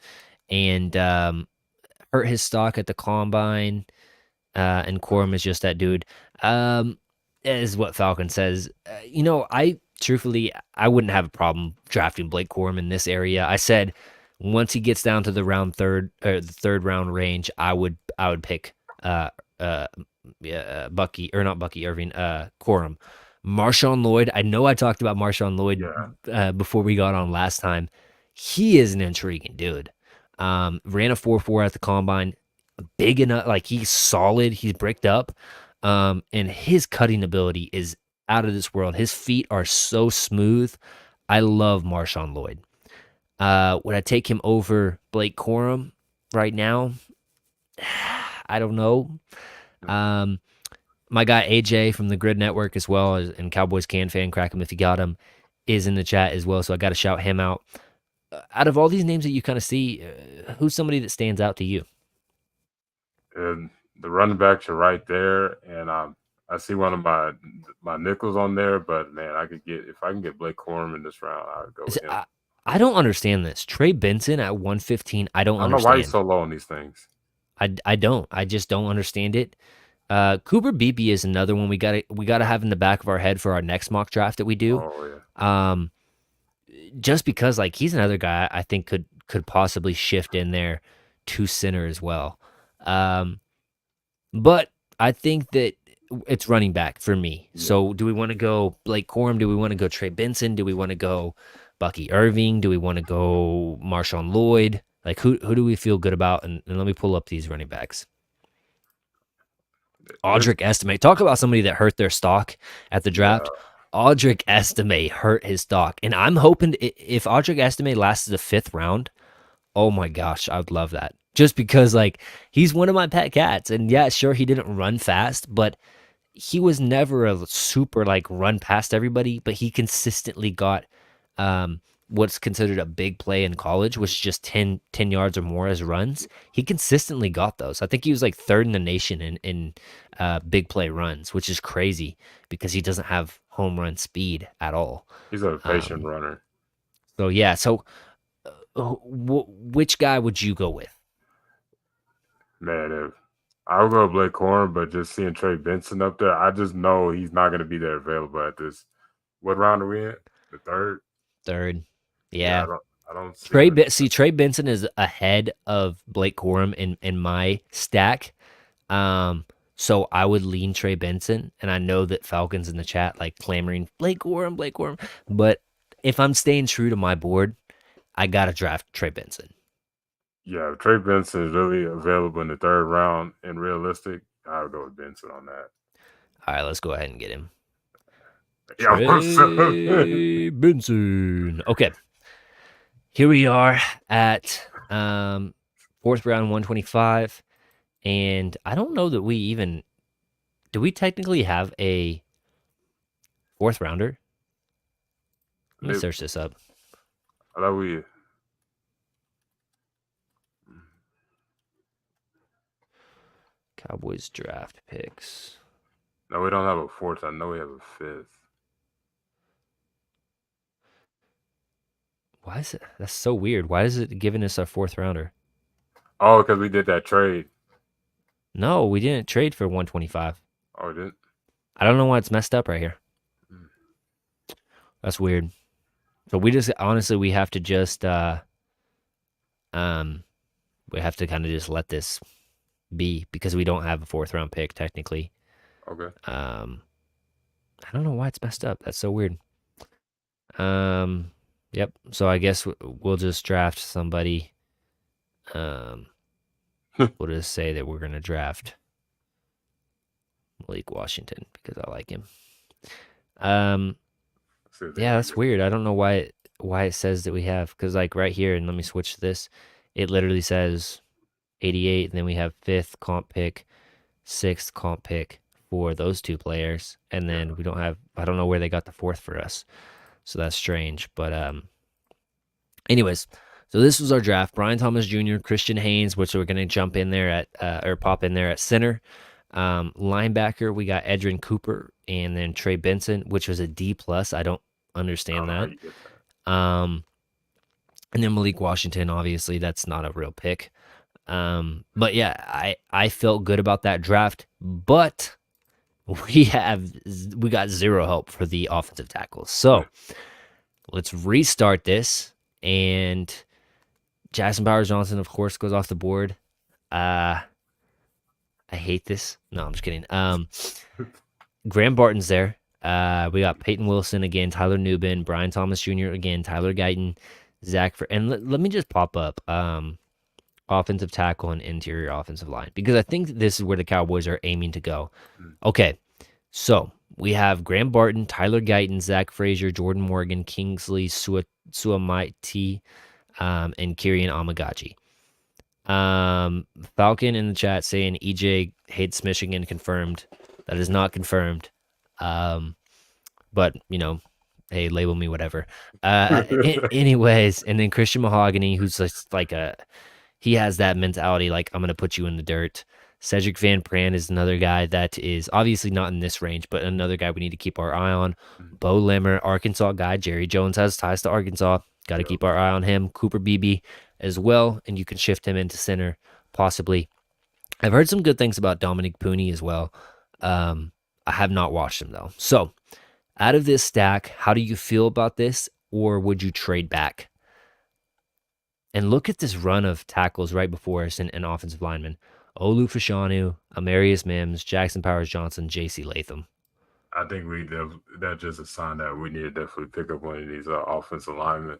[SPEAKER 1] and hurt his stock at the combine. And Corum is just that dude. Is what Falcon says. I truthfully, I wouldn't have a problem drafting Blake Corum in this area. I said once he gets down to the the third round range, I would pick Bucky, or not Bucky Irving, Corum. Marshawn Lloyd, I know I talked about Marshawn Lloyd before we got on last time. He is an intriguing dude. Ran a 4.4 at the combine. Big enough, like he's solid. He's bricked up. And his cutting ability is out of this world. His feet are so smooth. I love Marshawn Lloyd. Would I take him over Blake Corum right now? I don't know. Um, my guy AJ from the Grid Network as well, and Cowboys Can Fan, crack him if you got him, is in the chat as well. So I got to shout him out. Out of all these names that you kind of see, who's somebody that stands out to you?
[SPEAKER 2] And the running backs are right there, and I see one of my nickels on there, but man, if I can get Blake Corum in this round, I'd go with him.
[SPEAKER 1] I don't understand this. Trey Benson at 115, I don't
[SPEAKER 2] I don't
[SPEAKER 1] understand.
[SPEAKER 2] know why he's so low on these things.
[SPEAKER 1] I don't. I just don't understand it. Cooper Beebe is another one we gotta have in the back of our head for our next mock draft that we do.
[SPEAKER 2] Oh yeah.
[SPEAKER 1] Just because like he's another guy I think could possibly shift in there to center as well. But I think that it's running back for me.
[SPEAKER 2] Yeah.
[SPEAKER 1] So do we want to go Blake Corum? Do we want to go Trey Benson? Do we want to go Bucky Irving? Do we want to go Marshawn Lloyd? Like who do we feel good about? And let me pull up these running backs. Audric Estime. Talk about somebody that hurt their stock at the draft. Yeah. Audric Estime hurt his stock. And I'm hoping if Audric Estime lasts the 5th round, oh my gosh, I would love that. Just because like he's one of my pet cats. And yeah, sure, he didn't run fast, but he was never a super like run past everybody, but he consistently got what's considered a big play in college, which is just 10 yards or more as runs. He consistently got those. I think he was like 3rd in the nation in big play runs, which is crazy because he doesn't have home run speed at all.
[SPEAKER 2] He's a patient runner.
[SPEAKER 1] So yeah, which guy would you go with?
[SPEAKER 2] Man, I would go Blake Corum, but just seeing Trey Benson up there, I just know he's not going to be there available at this. What round are we in? The 3rd?
[SPEAKER 1] 3rd. Yeah.
[SPEAKER 2] I don't see
[SPEAKER 1] Trey Benson is ahead of Blake Corum in my stack. So I would lean Trey Benson, and I know that Falcons in the chat like clamoring Blake Corum. But if I'm staying true to my board, I gotta draft Trey Benson.
[SPEAKER 2] Yeah, if Trey Benson is really available in the 3rd round and realistic, I would go with Benson on that.
[SPEAKER 1] All right, let's go ahead and get him.
[SPEAKER 2] Yeah,
[SPEAKER 1] Trey Benson. Okay. Here we are at 4th round, 125. And I don't know that do we technically have a 4th rounder? Let me search this up.
[SPEAKER 2] I thought we...
[SPEAKER 1] Cowboys draft picks.
[SPEAKER 2] No, we don't have a 4th. I know we have a 5th.
[SPEAKER 1] Why is it? That's so weird. Why is it giving us our 4th rounder?
[SPEAKER 2] Oh, because we did that trade.
[SPEAKER 1] No, we didn't trade for 125.
[SPEAKER 2] Oh, we didn't?
[SPEAKER 1] I don't know why it's messed up right here. That's weird. So we just honestly we have to just we have to kind of just let this be because we don't have a 4th round pick technically.
[SPEAKER 2] Okay.
[SPEAKER 1] I don't know why it's messed up. That's so weird. Yep. So I guess we'll just draft somebody. We'll just say that we're gonna draft Malik Washington because I like him. Yeah, that's weird. I don't know why it says that we have because like right here, and let me switch this. It literally says 88, and then we have 5th comp pick, 6th comp pick for those 2 players, and then we don't have. I don't know where they got the 4th for us, so that's strange. But anyways, so this was our draft: Brian Thomas Jr., Christian Haynes, which we're gonna jump in there at or pop in there at center. Linebacker, we got Edrin Cooper, and then Trey Benson, which was a D+. I don't understand that. And then Malik Washington, obviously, that's not a real pick. But yeah, I felt good about that draft, but we got 0 help for the offensive tackles. So let's restart this, and Jackson Powers Johnson, of course, goes off the board. I hate this. No, I'm just kidding. Graham Barton's there. We got Peyton Wilson again, Tyler Nubin, Brian Thomas Jr. again, Tyler Guyton, Zach. And let me just pop up offensive tackle, and interior offensive line, because I think this is where the Cowboys are aiming to go.
[SPEAKER 2] Mm.
[SPEAKER 1] Okay, so we have Graham Barton, Tyler Guyton, Zach Frazier, Jordan Morgan, Kingsley Suamaiti, and Kirian Amagachi. Falcon in the chat saying EJ hates Michigan, confirmed. That is not confirmed. But hey, label me whatever. Anyways, and then Christian Mahogany, who's just like he has that mentality, like I'm gonna put you in the dirt. Cedric Van Pran is another guy that is obviously not in this range, but another guy we need to keep our eye on. Bo Limmer, Arkansas guy. Jerry Jones has ties to Arkansas. Got to keep our eye on him. Cooper Beebe as well, and you can shift him into center possibly. I've heard some good things about Dominic Pooney as well. I have not watched him though. So, out of this stack, how do you feel about this, or would you trade back? And look at this run of tackles right before us and offensive linemen. Olu Fashanu, Amarius Mims, Jackson Powers Johnson, J.C. Latham.
[SPEAKER 2] I think that's just a sign that we need to definitely pick up one of these offensive linemen.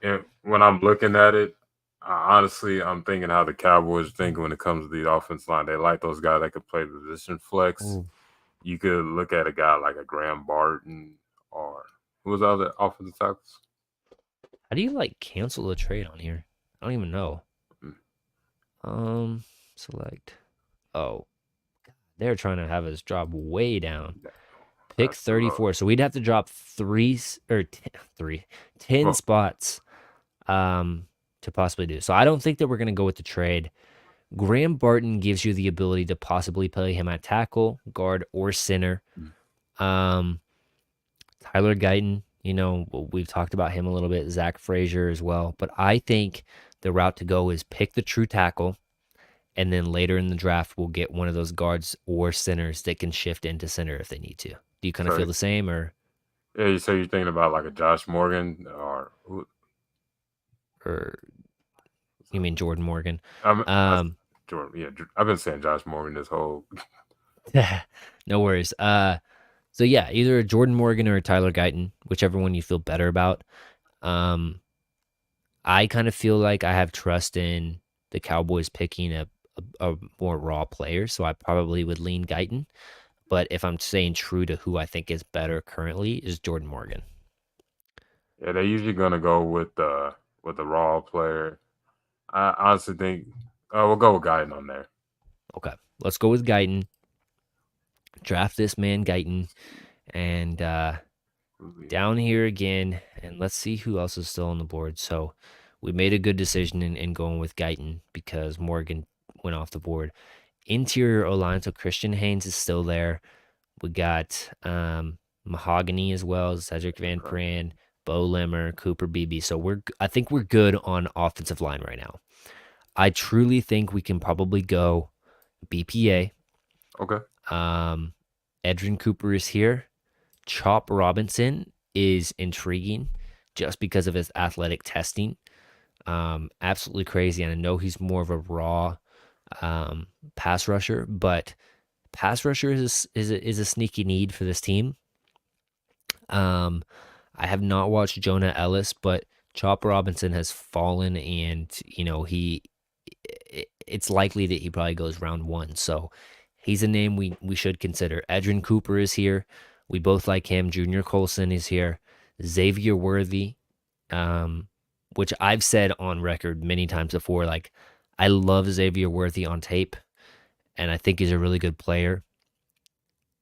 [SPEAKER 2] And when I'm looking at it, honestly, I'm thinking how the Cowboys think when it comes to the offensive line. They like those guys that could play position flex.
[SPEAKER 1] Ooh.
[SPEAKER 2] You could look at a guy like a Graham Barton, or who was the other offensive tackles?
[SPEAKER 1] How do you cancel the trade on here? I don't even know. Select. Oh, they're trying to have us drop way down. Pick 34. So we'd have to drop 10 spots to possibly do. So I don't think that we're going to go with the trade. Graham Barton gives you the ability to possibly play him at tackle, guard, or center. Tyler Guyton, we've talked about him a little bit. Zach Frazier as well. But I think the route to go is pick the true tackle, and then later in the draft, we'll get one of those guards or centers that can shift into center if they need to. Do you kind of feel the same, or?
[SPEAKER 2] Yeah, so you're thinking about like a Josh Morgan or
[SPEAKER 1] you mean Jordan Morgan?
[SPEAKER 2] Jordan, yeah, I've been saying Josh Morgan this whole.
[SPEAKER 1] No worries. So yeah, either a Jordan Morgan or a Tyler Guyton, whichever one you feel better about. I kind of feel like I have trust in the Cowboys picking a more raw player, so I probably would lean Guyton. But if I'm staying true to who I think is better currently, is Jordan Morgan.
[SPEAKER 2] Yeah, they're usually gonna go with the raw player. I honestly think we'll go with Guyton on there.
[SPEAKER 1] Okay, let's go with Guyton. Draft this man Guyton, and down here again, and let's see who else is still on the board. So we made a good decision in going with Guyton because Morgan went off the board. Interior O-line, so Christian Haynes is still there. We got Mahogany as well, Cedric Van Pran, Bo Limmer, Cooper Beebe. So I think we're good on offensive line right now. I truly think we can probably go BPA.
[SPEAKER 2] Okay.
[SPEAKER 1] Edrin Cooper is here. Chop Robinson is intriguing just because of his athletic testing. Absolutely crazy. And I know he's more of a raw pass rusher, but pass rusher is a sneaky need for this team. I have not watched Jonah Ellis, but Chop Robinson has fallen, and it's likely that he probably goes round 1. So he's a name we should consider. Edrin Cooper is here. We both like him. Junior Colson is here. Xavier Worthy, which I've said on record many times before, like I love Xavier Worthy on tape, and I think he's a really good player.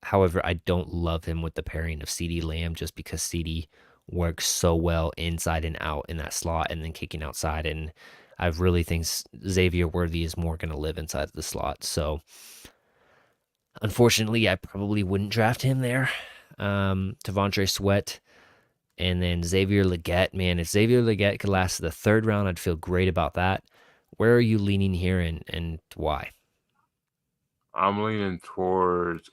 [SPEAKER 1] However, I don't love him with the pairing of CeeDee Lamb just because CeeDee works so well inside and out in that slot and then kicking outside. And I really think Xavier Worthy is more going to live inside of the slot. So unfortunately, I probably wouldn't draft him there. Tavontre Sweat and then Xavier Legette. Man, if Xavier Legette could last to the 3rd round, I'd feel great about that. Where are you leaning here and why?
[SPEAKER 2] I'm leaning towards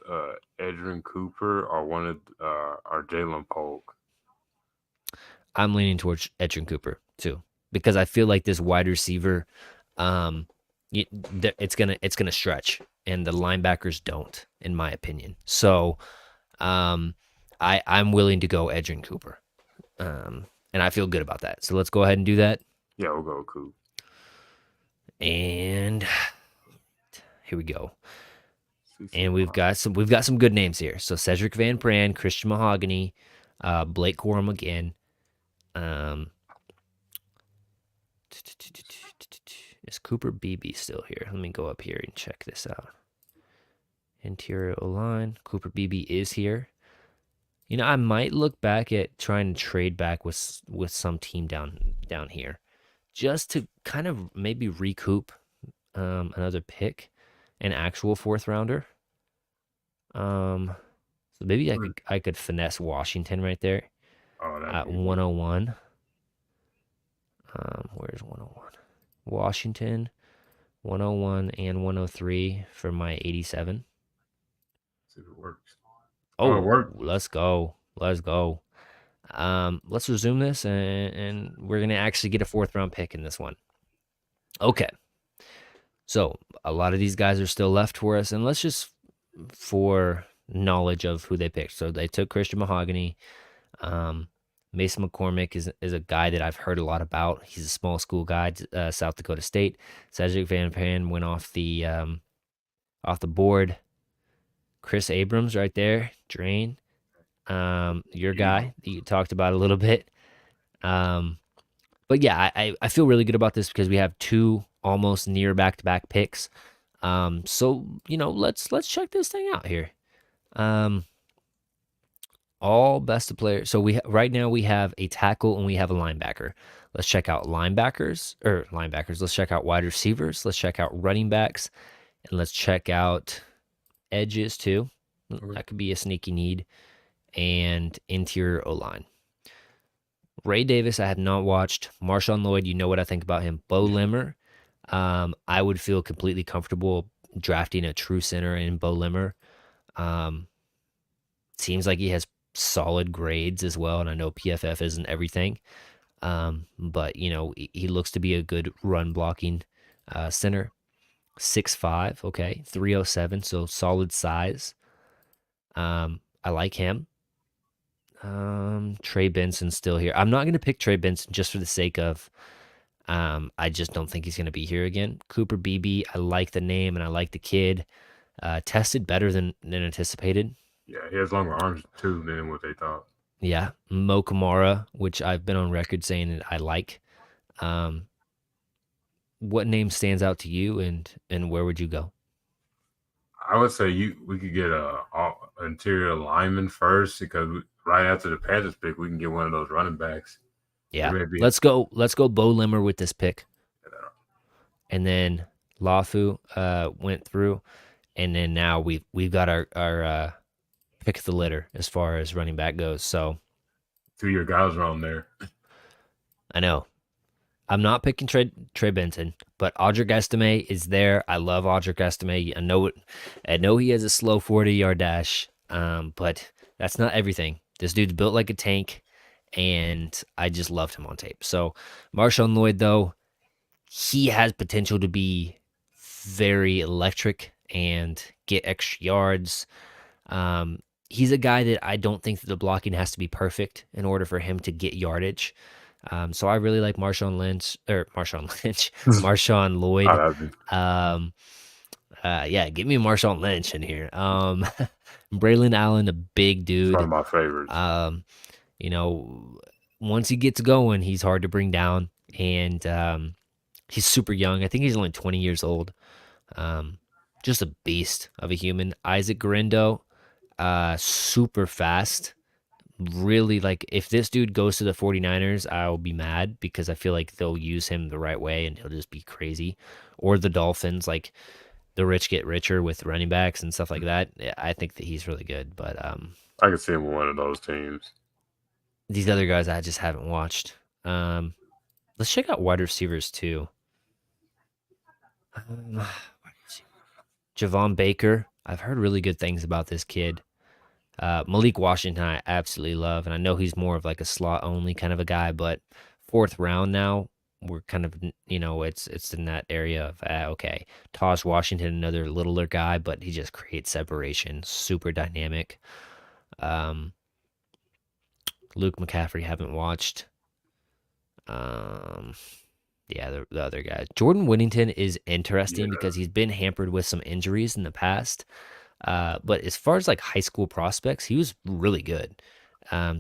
[SPEAKER 2] Edrin Cooper or Jalen Polk.
[SPEAKER 1] I'm leaning towards Edrin Cooper too, because I feel like this wide receiver, it's gonna stretch, and the linebackers don't, in my opinion. So, I'm willing to go Edrin Cooper, and I feel good about that. So let's go ahead and do that.
[SPEAKER 2] Yeah, we'll go Coop.
[SPEAKER 1] And here we go.
[SPEAKER 2] CC
[SPEAKER 1] And we've
[SPEAKER 2] line.
[SPEAKER 1] got some good names here. So Cedric Van Pran, Christian Mahogany, Blake Corum again. Um, is Cooper Beebe still here? Let me go up here and check this out. Interior O-line. Cooper Beebe is here. You know, I might look back at trying to trade back with some team down here, just to kind of maybe recoup another pick, an actual fourth rounder. So maybe I could finesse Washington right there
[SPEAKER 2] Oh, that'd
[SPEAKER 1] at
[SPEAKER 2] be
[SPEAKER 1] 101. Where's 101? Washington, 101 and 103 for my 87.
[SPEAKER 2] see if it works. Oh, it
[SPEAKER 1] Oh,
[SPEAKER 2] worked.
[SPEAKER 1] let's go. Let's go. Let's resume this, and we're gonna actually get a fourth round pick in this one. Okay. So a lot of these guys are still left for us, and let's just for knowledge of who they picked. So they took Christian Mahogany. Mason McCormick is a guy that I've heard a lot about. He's a small school guy, South Dakota State. Cedric Van Pan went off the board. Chris Abrams right there, Drain. Your guy that you talked about a little bit. But yeah, I feel really good about this because we have two almost near back-to-back picks. So you know, let's check this thing out here. All best of players. So right now we have a tackle and we have a linebacker. Let's check out linebackers. Let's check out wide receivers. Let's check out running backs, and let's check out edges too. That could be a sneaky need, and interior O line. Ray Davis, I have not watched. Marshawn Lloyd, you know what I think about him. Bo Limmer, I would feel completely comfortable drafting a true center in Bo Limmer. Seems like he has solid grades as well, and I know PFF isn't everything, but you know he looks to be a good run blocking center. 6'5", okay, 307, so solid size. I like him. Trey Benson's still here. I'm not going to pick Trey Benson just for the sake of I just don't think he's going to be here again. Cooper Beebe, I like the name and I like the kid. Tested better than anticipated.
[SPEAKER 2] Yeah, he has longer arms too than what they thought.
[SPEAKER 1] Yeah, Mo Kamara, which I've been on record saying that I like. What name stands out to you, and where would you go?
[SPEAKER 2] I would say we could get a interior lineman first because right after the Panthers pick, we can get one of those running backs.
[SPEAKER 1] Yeah,
[SPEAKER 2] There may be
[SPEAKER 1] let's go Bo Limmer with this pick, and then Lafu went through, and then now we've got our pick of the litter as far as running back goes. So
[SPEAKER 2] 2-year guys are on there.
[SPEAKER 1] I know I'm not picking Trey Benson, but Audric Estime is there. I love Audric Estime. I know he has a slow 40-yard dash, but that's not everything. This dude's built like a tank, and I just loved him on tape. So Marshawn Lloyd, though, he has potential to be very electric and get extra yards. He's a guy that I don't think that the blocking has to be perfect in order for him to get yardage. So I really like Marshawn Lloyd. Yeah, give me Marshawn Lynch in here. Braylon Allen, a big dude.
[SPEAKER 2] One of my favorites.
[SPEAKER 1] You know, once he gets going, he's hard to bring down, and he's super young. I think he's only 20 years old. Just a beast of a human. Isaac Garindo, super fast. Really, like, if this dude goes to the 49ers, I'll be mad because I feel like they'll use him the right way and he'll just be crazy. Or the Dolphins, like, the rich get richer with running backs and stuff like that. I think that he's really good, but
[SPEAKER 2] I could see him with one of those teams.
[SPEAKER 1] These other guys I just haven't watched. Let's check out wide receivers too. Javon Baker, I've heard really good things about this kid. Malik Washington, I absolutely love, and I know he's more of like a slot only kind of a guy, but fourth round now, we're kind of, you know, it's in that area of okay. Taj Washington, another littler guy, but he just creates separation, super dynamic. Luke McCaffrey, haven't watched. Yeah, the other guy. Jordan Whittington is interesting
[SPEAKER 2] Yeah,
[SPEAKER 1] because he's been hampered with some injuries in the past. But as far as like high school prospects, he was really good.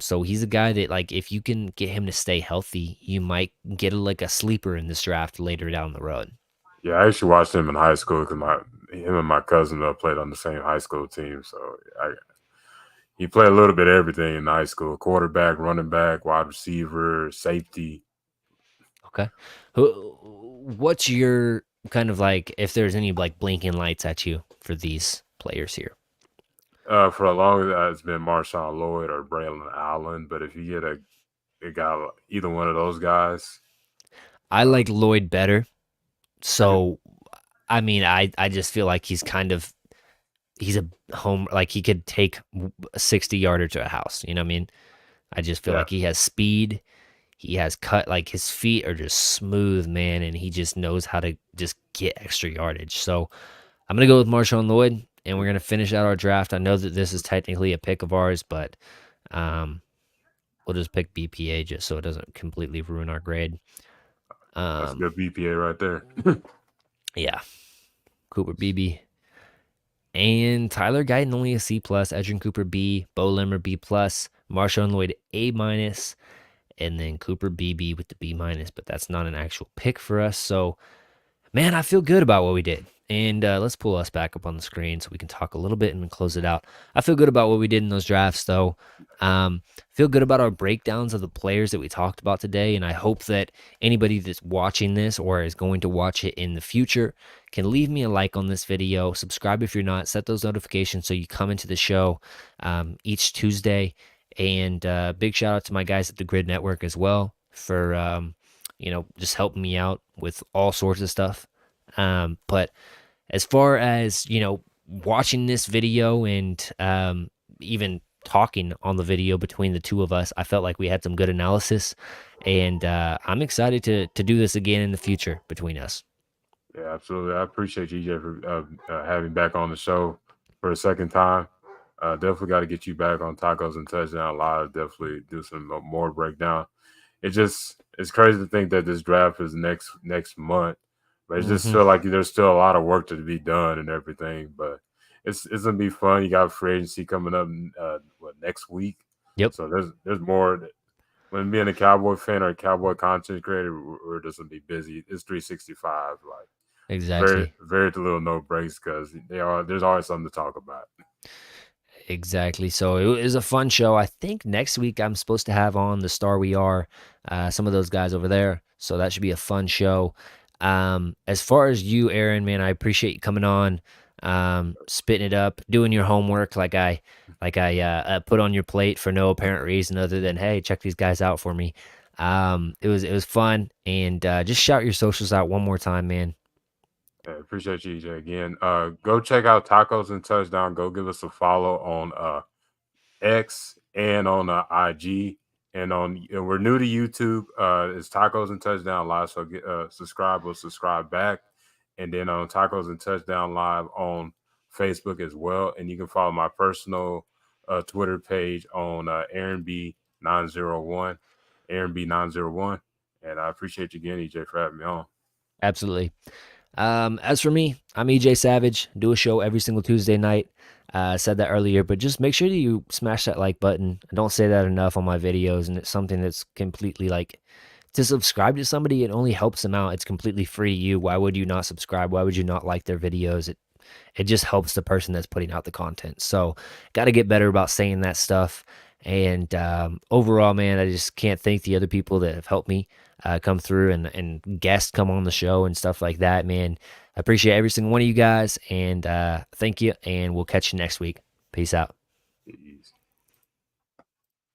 [SPEAKER 1] So he's a guy that like if you can get him to stay healthy, you might get like a sleeper in this draft later down the road.
[SPEAKER 2] yeah. I actually watched him in high school because him and my cousin played on the same high school team. So he played a little bit of everything in high school: quarterback, running back, wide receiver, safety.
[SPEAKER 1] Okay. What's your kind of like if there's any like blinking lights at you for these players here?
[SPEAKER 2] For a long time, it's been Marshawn Lloyd or Braylon Allen. But if you get a guy, either one of those guys,
[SPEAKER 1] I
[SPEAKER 2] uh,
[SPEAKER 1] like Lloyd better. So I mean, I just feel like he's a home like he could take a 60 yarder to a house. You know what I mean? I just feel
[SPEAKER 2] yeah,
[SPEAKER 1] like he has speed. He has cut like his feet are just smooth, man, and he just knows how to just get extra yardage. So I'm gonna go with Marshawn Lloyd, and we're gonna finish out our draft. I know that this is technically a pick of ours, but um, we'll just pick BPA just so it doesn't completely ruin our grade.
[SPEAKER 2] that's a
[SPEAKER 1] Um,
[SPEAKER 2] good BPA right there.
[SPEAKER 1] yeah, Cooper BB and Tyler Guyton only a C plus, Edrin Cooper B, Bo Limmer B plus, Marshawn Lloyd A minus, and then Cooper BB with the B minus. But that's not an actual pick for us. So man, I feel good about what we did. And let's pull us back up on the screen so we can talk a little bit and close it out. I feel good about what we did in those drafts, though. Feel good about our breakdowns of the players that we talked about today. And I hope that anybody that's watching this or is going to watch it in the future can leave me a like on this video. Subscribe if you're not. Set those notifications so you come into the show each Tuesday. And big shout out to my guys at the Grid Network as well for just helping me out with all sorts of stuff. But as far as, watching this video and even talking on the video between the two of us, I felt like we had some good analysis. And I'm excited to do this again in the future between us.
[SPEAKER 2] Yeah, absolutely. I appreciate you, Jay, for having me back on the show for a second time. Definitely got to get you back on Tacos and Touchdown Live. Definitely do some more breakdown. It's crazy to think that this draft is next month, but it just
[SPEAKER 1] Hmm.
[SPEAKER 2] feel like there's still a lot of work to be done and everything. But it's gonna be fun. You got free agency coming up next week,
[SPEAKER 1] Yep,
[SPEAKER 2] so there's more. When being a Cowboy fan or a Cowboy content creator, we're just gonna be busy. It's 365, like very
[SPEAKER 1] exactly.
[SPEAKER 2] very little no breaks because there's always something to talk about.
[SPEAKER 1] Exactly. So it was a fun show. I think next week I'm supposed to have on the Star We Are, some of those guys over there. So that should be a fun show. As far as you, Aaron, man, I appreciate you coming on, spitting it up, doing your homework like I put on your plate for no apparent reason other than hey, check these guys out for me. It was fun, and just shout your socials out one more time, man.
[SPEAKER 2] Yeah, appreciate you, EJ, again. Go check out Tacos and Touchdown. Go give us a follow on X and on IG. And we're new to YouTube. It's Tacos and Touchdown Live. So get subscribe or subscribe back. And then on Tacos and Touchdown Live on Facebook as well. And you can follow my personal Twitter page on Aaron B901, Aaron B901. And I appreciate you again, EJ, for having me on.
[SPEAKER 1] Absolutely. As for me, I'm EJ Savage. Do a show every single Tuesday night. I said that earlier, but just make sure that you smash that like button. I don't say that enough on my videos, and it's something that's completely like to subscribe to somebody. It only helps them out. It's completely free to you. Why would you not subscribe? Why would you not like their videos? It just helps the person that's putting out the content. So, got to get better about saying that stuff. And overall, man, I just can't thank the other people that have helped me come through and guests come on the show and stuff like that, man. I appreciate every single one of you guys, and thank you, and we'll catch you next week. Peace out.